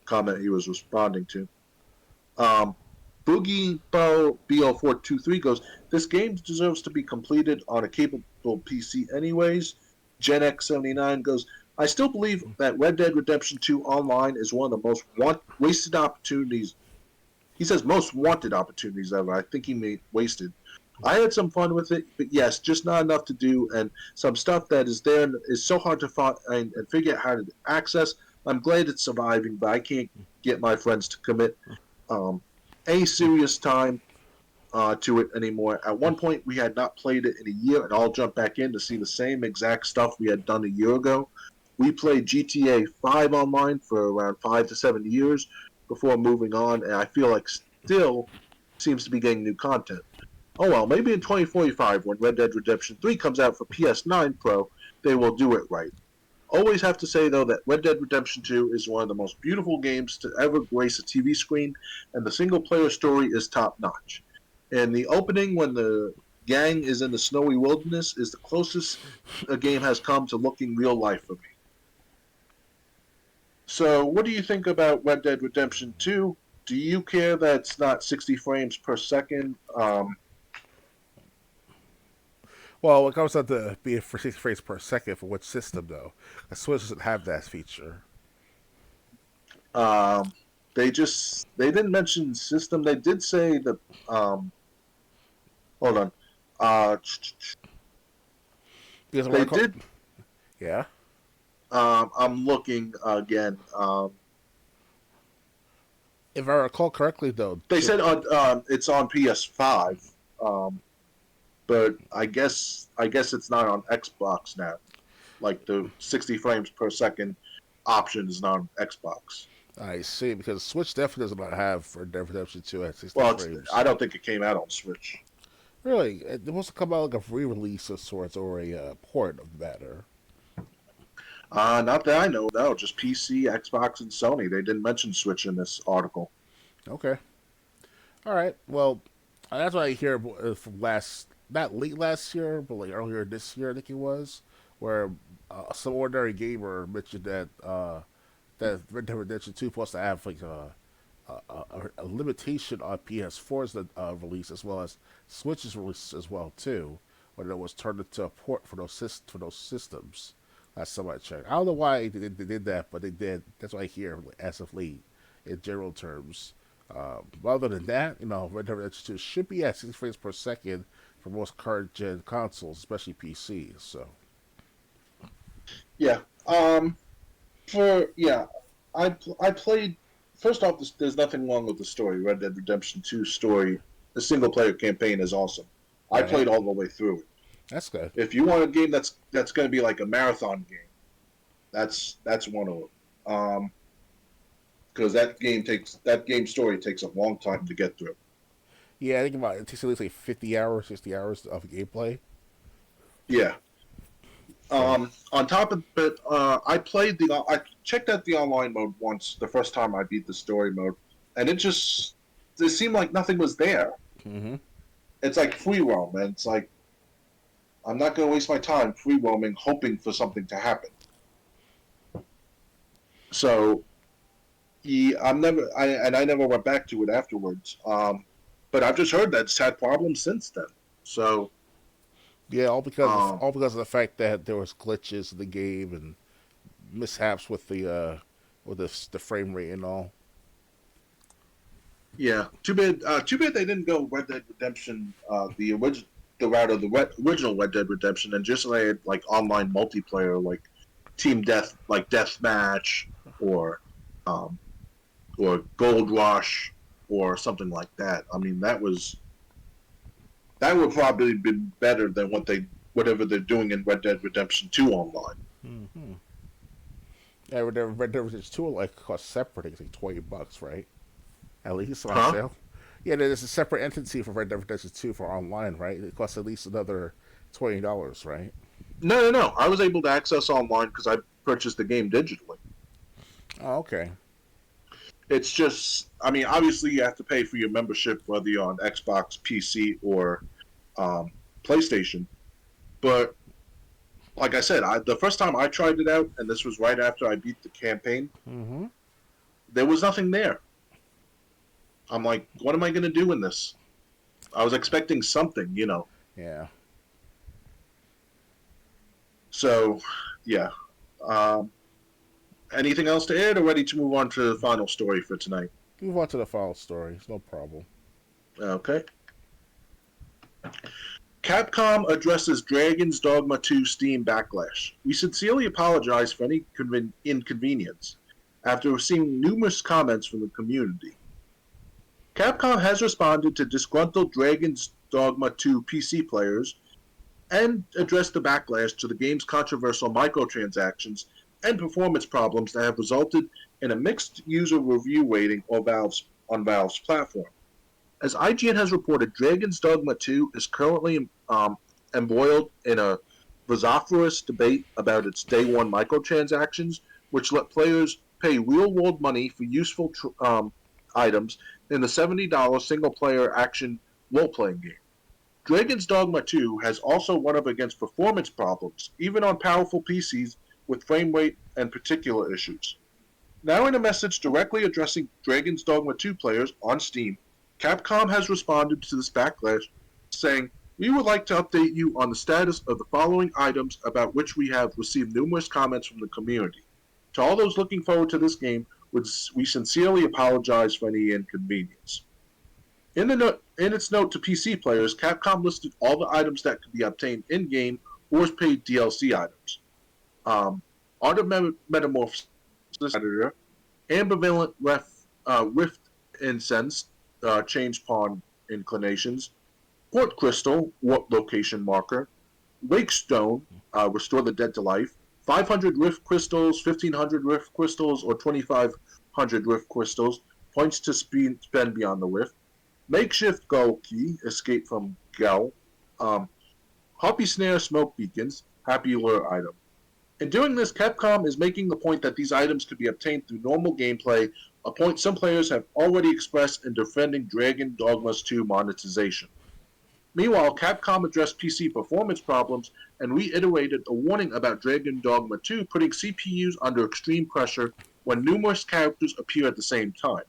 comment he was responding to. Um, Boogie Bo BO423 goes, this game deserves to be completed on a capable PC anyways. Gen X79 goes, I still believe that Red Dead Redemption 2 Online is one of the most wasted opportunities. He says most wanted opportunities ever. I think he made wasted. I had some fun with it, but yes, just not enough to do, and some stuff that is there is so hard to find and figure out how to access. I'm glad it's surviving, but I can't get my friends to commit um, any serious time to it anymore. At one point, we had not played it in a year, and all jumped back in to see the same exact stuff we had done a year ago. We played GTA 5 online for around 5 to 7 years before moving on, and I feel like still seems to be getting new content. Oh well, maybe in 2045, when Red Dead Redemption 3 comes out for PS9 Pro, they will do it right. Always have to say, though, that Red Dead Redemption 2 is one of the most beautiful games to ever grace a TV screen, and the single player story is top notch. And the opening, when the gang is in the snowy wilderness, is the closest a game has come to looking real life for me. So, what do you think about Red Dead Redemption 2? Do you care that it's not 60 frames per second? Well, it comes out to be for 60 frames per second for which system though? The Switch doesn't have that feature. Um, they didn't mention system. They did say that. Hold on. Uh, Because they did. yeah. I'm looking again. If I recall correctly, though, They said it's on PS5, but I guess it's not on Xbox now. Like the 60 frames per second option is not on Xbox. I see, because Switch definitely does not have for Red Dead Redemption 2 at 60 Well, frames. I don't think it came out on Switch. Really, it must have come out like a re-release of sorts or a port of the matter. Not that I know. No, just PC, Xbox, and Sony. They didn't mention Switch in this article. Okay, all right. Well, that's what I hear from not late last year, but like earlier this year, I think it was, where some ordinary gamer mentioned that Red Dead Redemption 2 supposed to have like a limitation on PS4's release as well as Switch's release as well too, when it was turned into a port for those systems. Last time I checked, I don't know why they did that, but they did. That's what I hear as of late, in general terms. But other than that, Red Dead Redemption 2 should be at 60 frames per second for most current gen consoles, especially PCs. So Yeah. For yeah, I played. First off, there's nothing wrong with the story. Red Dead Redemption 2 story, the single player campaign is awesome. I right, played all the way through it. that's good. If you want a game that's going to be like a marathon game, that's one of them. Because that game story takes a long time to get through. Yeah, I think about it takes at least like 50 hours, 60 hours of gameplay. Yeah. So On top of it, I checked out the online mode once the first time I beat the story mode, and it seemed like nothing was there. hmm It's like free roam, and it's like I'm not going to waste my time free roaming, hoping for something to happen. So, I never went back to it afterwards. But I've just heard that it's had problems since then. So, yeah, um, all because of the fact that there was glitches in the game and mishaps with the frame rate and all. yeah, too bad. Too bad they didn't go Red Dead Redemption, the route of the original Red Dead Redemption, and just like online multiplayer, like deathmatch, or um, or Gold Rush, or something like that. I mean, that would probably be better than whatever they're doing in Red Dead Redemption 2 online. hmm Yeah, Red Dead Redemption 2 like cost separate. It's like $20, right? At least on Huh? sale. Yeah, there's a separate entity for Red Dead Redemption 2 for online, right? It costs at least another $20, right? No, no, no. I was able to access online because I purchased the game digitally. Oh, okay. It's just, I mean, obviously you have to pay for your membership whether you're on Xbox, PC, or um, PlayStation. But like I said, the first time I tried it out, and this was right after I beat the campaign, Mm-hmm. there was nothing there. I'm like, what am I going to do in this? I was expecting something. Yeah. So, yeah. Um, Anything else to add, or ready to move on to the final story for tonight? Move on to the final story. It's no problem. Okay. Capcom addresses Dragon's Dogma 2 Steam backlash. We sincerely apologize for any inconvenience after receiving numerous comments from the community. Capcom has responded to disgruntled Dragon's Dogma 2 PC players and addressed the backlash to the game's controversial microtransactions and performance problems that have resulted in a mixed user review rating on Valve's platform. As IGN has reported, Dragon's Dogma 2 is currently embroiled in a vociferous debate about its day one microtransactions, which let players pay real world money for useful items in the $70 single player action role playing game. Dragon's Dogma 2 has also run up against performance problems, even on powerful PCs with frame rate and particular issues. Now, in a message directly addressing Dragon's Dogma 2 players on Steam, Capcom has responded to this backlash, saying, "We would like to update you on the status of the following items about which we have received numerous comments from the community. To all those looking forward to this game, we sincerely apologize for any inconvenience." In its note to PC players, Capcom listed all the items that could be obtained in-game or as paid DLC items. Art of Metamorphosis Editor, Ambivalent Rift Incense, Change Pawn Inclinations, Port Crystal, Warp Location Marker, Wake Stone, Restore the Dead to Life, 500 Rift Crystals, 1500 Rift Crystals, or 2500 Rift Crystals, points to spend beyond the Rift, Makeshift Gull Key, Escape from Gel, Hoppy Snare Smoke Beacons, Happy Lure Item. In doing this, Capcom is making the point that these items could be obtained through normal gameplay, a point some players have already expressed in defending Dragon Dogma's 2 monetization. Meanwhile, Capcom addressed PC performance problems and reiterated a warning about Dragon Dogma 2 putting CPUs under extreme pressure when numerous characters appear at the same time.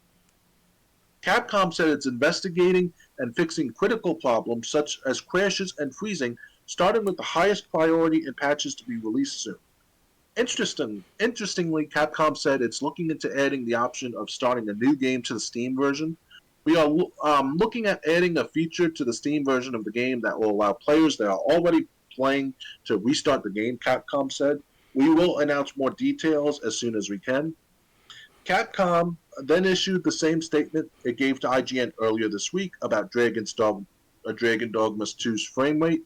Capcom said it's investigating and fixing critical problems such as crashes and freezing, starting with the highest priority in patches to be released soon. Interestingly, Capcom said it's looking into adding the option of starting a new game to the Steam version. We are looking at adding a feature to the Steam version of the game that will allow players that are already playing to restart the game, Capcom said. We will announce more details as soon as we can. Capcom then issued the same statement it gave to IGN earlier this week about Dragon Dogma's 2's frame rate.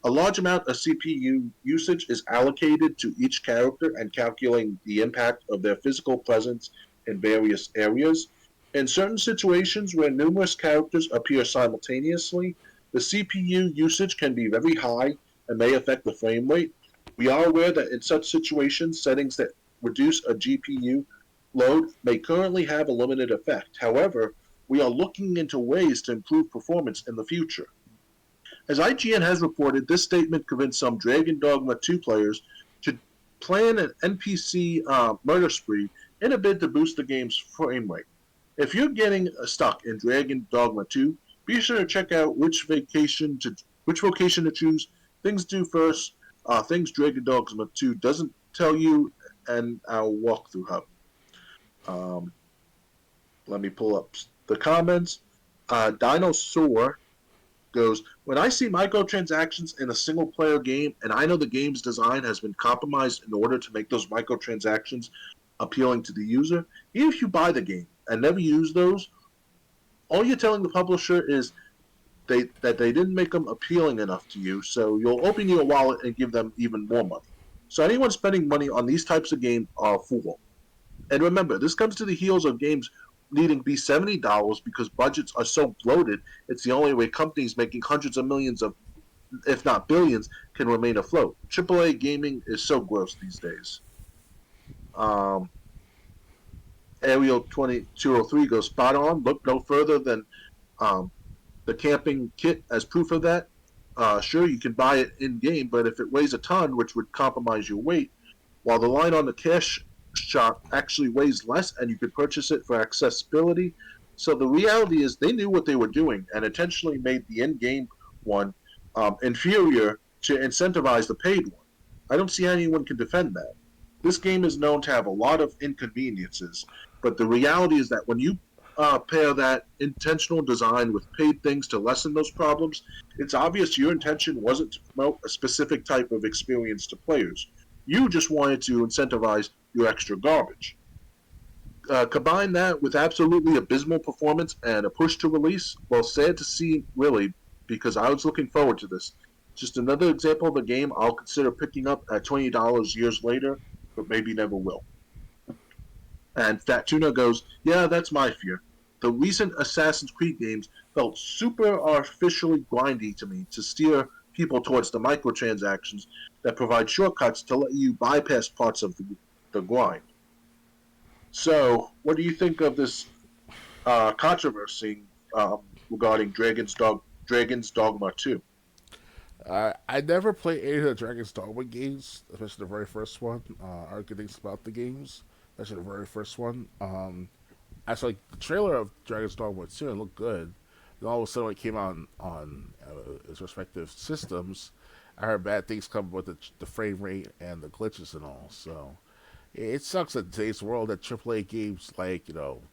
A large amount of CPU usage is allocated to each character and calculating the impact of their physical presence in various areas. In certain situations where numerous characters appear simultaneously, the CPU usage can be very high and may affect the frame rate. We are aware that in such situations, settings that reduce a GPU load may currently have a limited effect. However, we are looking into ways to improve performance in the future. As IGN has reported, this statement convinced some Dragon Dogma 2 players to plan an NPC murder spree in a bid to boost the game's frame rate. If you're getting stuck in Dragon Dogma 2, be sure to check out which vocation to choose. Things do first, things Dragon Dogma 2 doesn't tell you, and our walkthrough hub. Let me pull up the comments. Dinosaur goes, "When I see microtransactions in a single player game and I know the game's design has been compromised in order to make those microtransactions appealing to the user, even if you buy the game and never use those, all you're telling the publisher is that they didn't make them appealing enough to you, so you'll open your wallet and give them even more money. So anyone spending money on these types of games are a fool." And remember, this comes to the heels of games needing to be $70 because budgets are so bloated, it's the only way companies making hundreds of millions of, if not billions, can remain afloat. AAA gaming is so gross these days. Ariel 2203 goes spot on. Look no further than um, the camping kit as proof of that. Sure, you can buy it in game, but if it weighs a ton, which would compromise your weight, while the line on the cash shop actually weighs less and you could purchase it for accessibility. So the reality is they knew what they were doing and intentionally made the in game one inferior to incentivize the paid one. I don't see how anyone can defend that. This game is known to have a lot of inconveniences, but the reality is that when you pair that intentional design with paid things to lessen those problems, it's obvious your intention wasn't to promote a specific type of experience to players. You just wanted to incentivize your extra garbage. Combine that with absolutely abysmal performance and a push to release, well, sad to see, really, because I was looking forward to this. Just another example of a game I'll consider picking up at $20 years later, but maybe never will. And Fat Tuna goes, yeah, that's my fear. The recent Assassin's Creed games felt super artificially grindy to me to steer people towards the microtransactions that provide shortcuts to let you bypass parts of the grind. So, what do you think of this controversy regarding Dragon's Dogma 2? I never played any of the Dragon's Dogma games, especially the very first one. I heard good things about the games, especially the very first one. Actually, the trailer of Dragon's Dogma 2 looked good. Then all of a sudden, when it came out on its respective systems, I heard bad things come with the frame rate and the glitches and all. So it sucks in today's world that AAA games like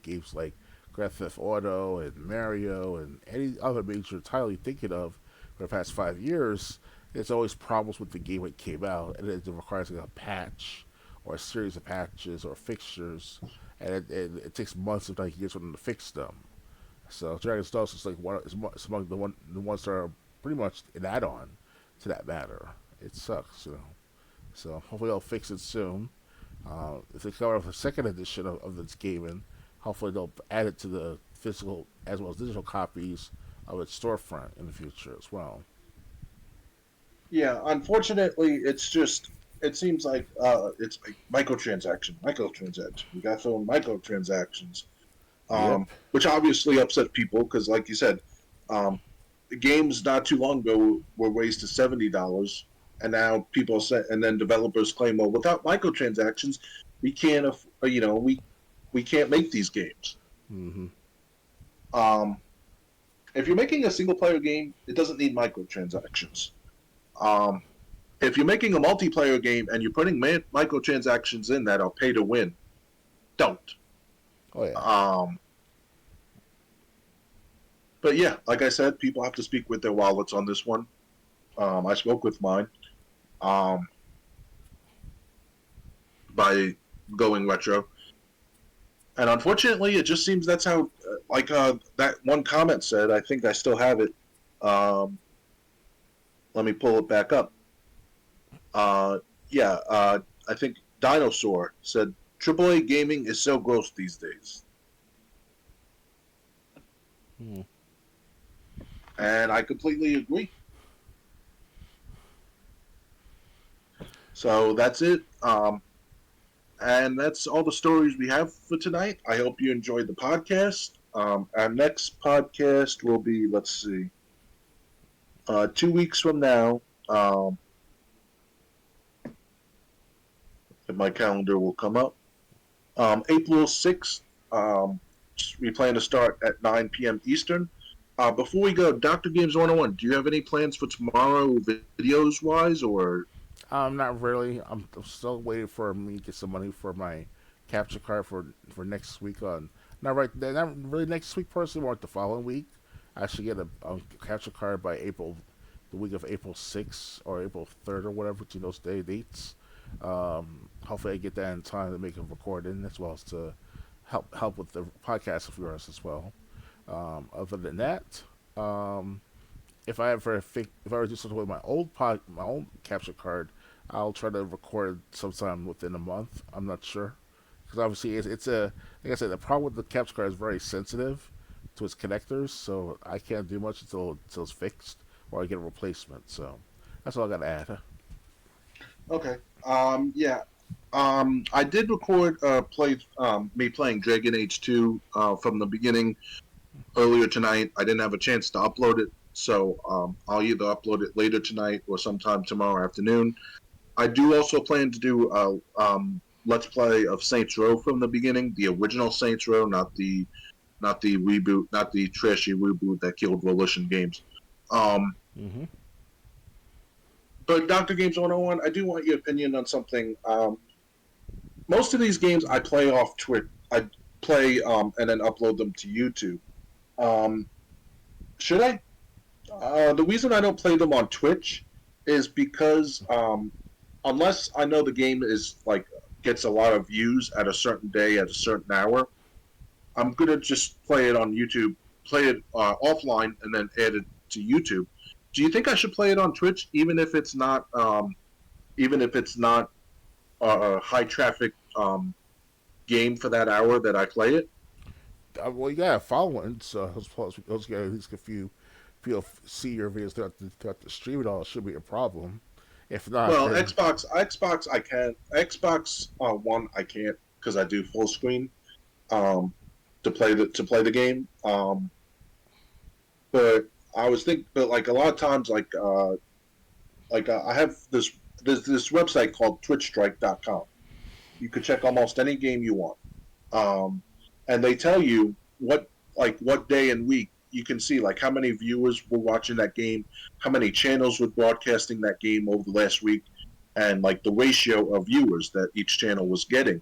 games like Grand Theft Auto and Mario and any other major title you're thinking of for the past 5 years, there's always problems with the game when it came out, and it requires like a patch or a series of patches or fixtures, and it takes months if not years for them to fix them. So Dragon's Dogma is like it's among the ones that are pretty much an add-on to that matter. It sucks. So hopefully they'll fix it soon. If they come out with a second edition of this gaming, hopefully they'll add it to the physical as well as digital copies of its storefront in the future as well. Yeah, unfortunately, it seems like it's like microtransaction. You got to throw in microtransactions, Yep. which obviously upset people because, like you said, um, the games not too long ago were raised to $70, and now people say, and then developers claim, well, without microtransactions, we can't, we can't make these games. Mm-hmm. Um, if you're making a single player game, it doesn't need microtransactions. Um, if you're making a multiplayer game and you're putting microtransactions in that are pay to win, don't. Oh yeah. Um, but yeah, like I said, people have to speak with their wallets on this one. I spoke with mine um, by going retro, and unfortunately, it just seems that's how. That one comment said, I think I still have it. Um, Let me pull it back up. Uh, yeah, I think Dinosaur said AAA gaming is so gross these days, Mm. and I completely agree. So that's it. And that's all the stories we have for tonight. I hope you enjoyed the podcast. Our next podcast will be, let's see, 2 weeks from now. If my calendar will come up. April 6th, we plan to start at 9 p.m. Eastern. Before we go, Dr. Games 101, do you have any plans for tomorrow, videos wise, or? Not really. I'm still waiting for me to get some money for my capture card for next week on. Not really next week personally, more like the following week. I should get a capture card by the week of April 6th or April 3rd or whatever between those dates. Hopefully I get that in time to make a recording as well as to help with the podcast of yours as well. Other than that, if I ever do something with my old capture card, I'll try to record sometime within a month. I'm not sure because obviously it's a like I said, the problem with the capture card is very sensitive to its connectors, so I can't do much until it's fixed or I get a replacement. So that's all I got to add. Okay. Yeah. I did record me playing Dragon Age 2 from the beginning earlier tonight. I didn't have a chance to upload it, so I'll either upload it later tonight or sometime tomorrow afternoon. I do also plan to do a let's play of Saints Row from the beginning, the original Saints Row, not the reboot, not the trashy reboot that killed Volition Games. Um, Mm-hmm. but Doctor Games 101, I do want your opinion on something. Most of these games I play off Twitch. I play and then upload them to YouTube. Um, should I? The reason I don't play them on Twitch is because unless I know the game is like gets a lot of views at a certain day at a certain hour, I'm gonna just play it on YouTube, play it offline, and then add it to YouTube. Do you think I should play it on Twitch, even if it's not a high traffic game for that hour that I play it? Well, you got a following, so those guys, at least if you people see your videos throughout the stream, it all should be a problem. If not, Well, then Xbox, I can. Xbox One, I can't because I do full screen um, to play the game. But I was thinking, but like a lot of times, I have this website called TwitchStrike.com. You could check almost any game you want, and they tell you what day and week you can see like how many viewers were watching that game, how many channels were broadcasting that game over the last week, and like the ratio of viewers that each channel was getting.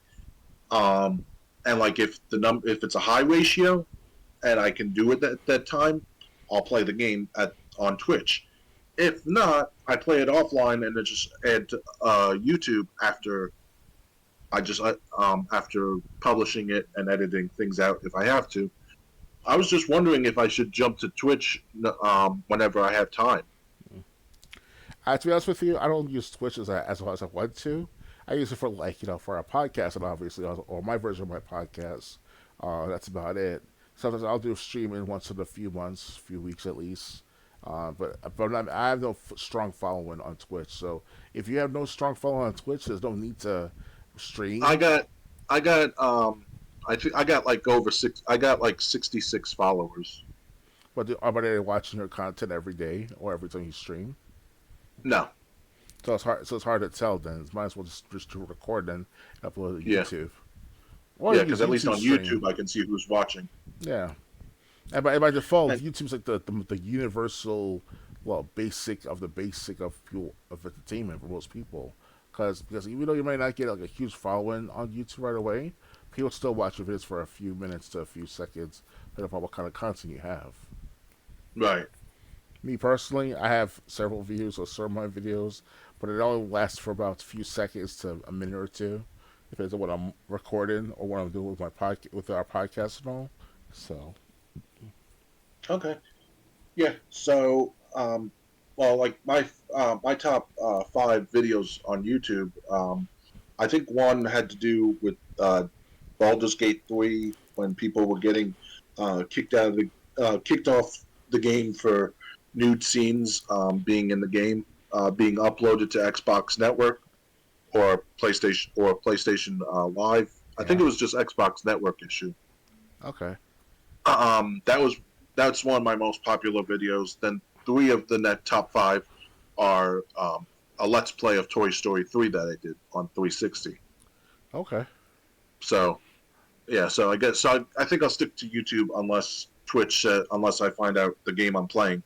Um, and like if it's a high ratio, and I can do it at that time, I'll play the game on Twitch. If not, I play it offline and then just add to YouTube after publishing it and editing things out if I have to. I was just wondering if I should jump to Twitch whenever I have time. to be honest with you, I don't use Twitch as well as I want to. I use it for for our podcast, and obviously, or my version of my podcast. That's about it. Sometimes I'll do streaming once in a few months, few weeks at least. I have no strong following on Twitch. So if you have no strong following on Twitch, there's no need to I stream. got, I got, I think I got like over six. I got like 66 followers. But they watching your content every day or every time you stream. No, So it's hard. So it's hard to tell. Then might as well just to record then and upload to yeah, YouTube or yeah, use because at least YouTube on stream. YouTube I can see who's watching. Yeah, and by default, And YouTube's like the universal, well, basic of the basic of people of entertainment for most people. Because even though you might not get like a huge following on YouTube right away, people still watch your videos for a few minutes to a few seconds, depending on what kind of content you have. right, Me personally, I have several videos or some of my videos, but it only lasts for about a few seconds to a minute or two, depends on what I'm recording or what I'm doing with with our podcast and all. So, okay, yeah. So, well, like my top five videos on YouTube. I think one had to do with Baldur's Gate 3 when people were getting kicked off the game for nude scenes being in the game, being uploaded to Xbox Network or PlayStation Live. I think yeah, it was just Xbox Network issue. okay, That was that's one of my most popular videos. Then three of the net top five are a Let's Play of Toy Story 3 that I did on 360. okay. So yeah, so I guess I think I'll stick to YouTube unless I find out the game I'm playing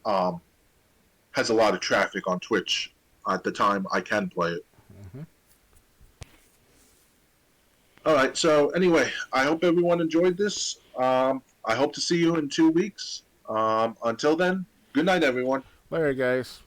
um, has a lot of traffic on Twitch at the time I can play it. Hmm. All right. So anyway, I hope everyone enjoyed this. I hope to see you in 2 weeks. Until then, good night, everyone. Later, guys.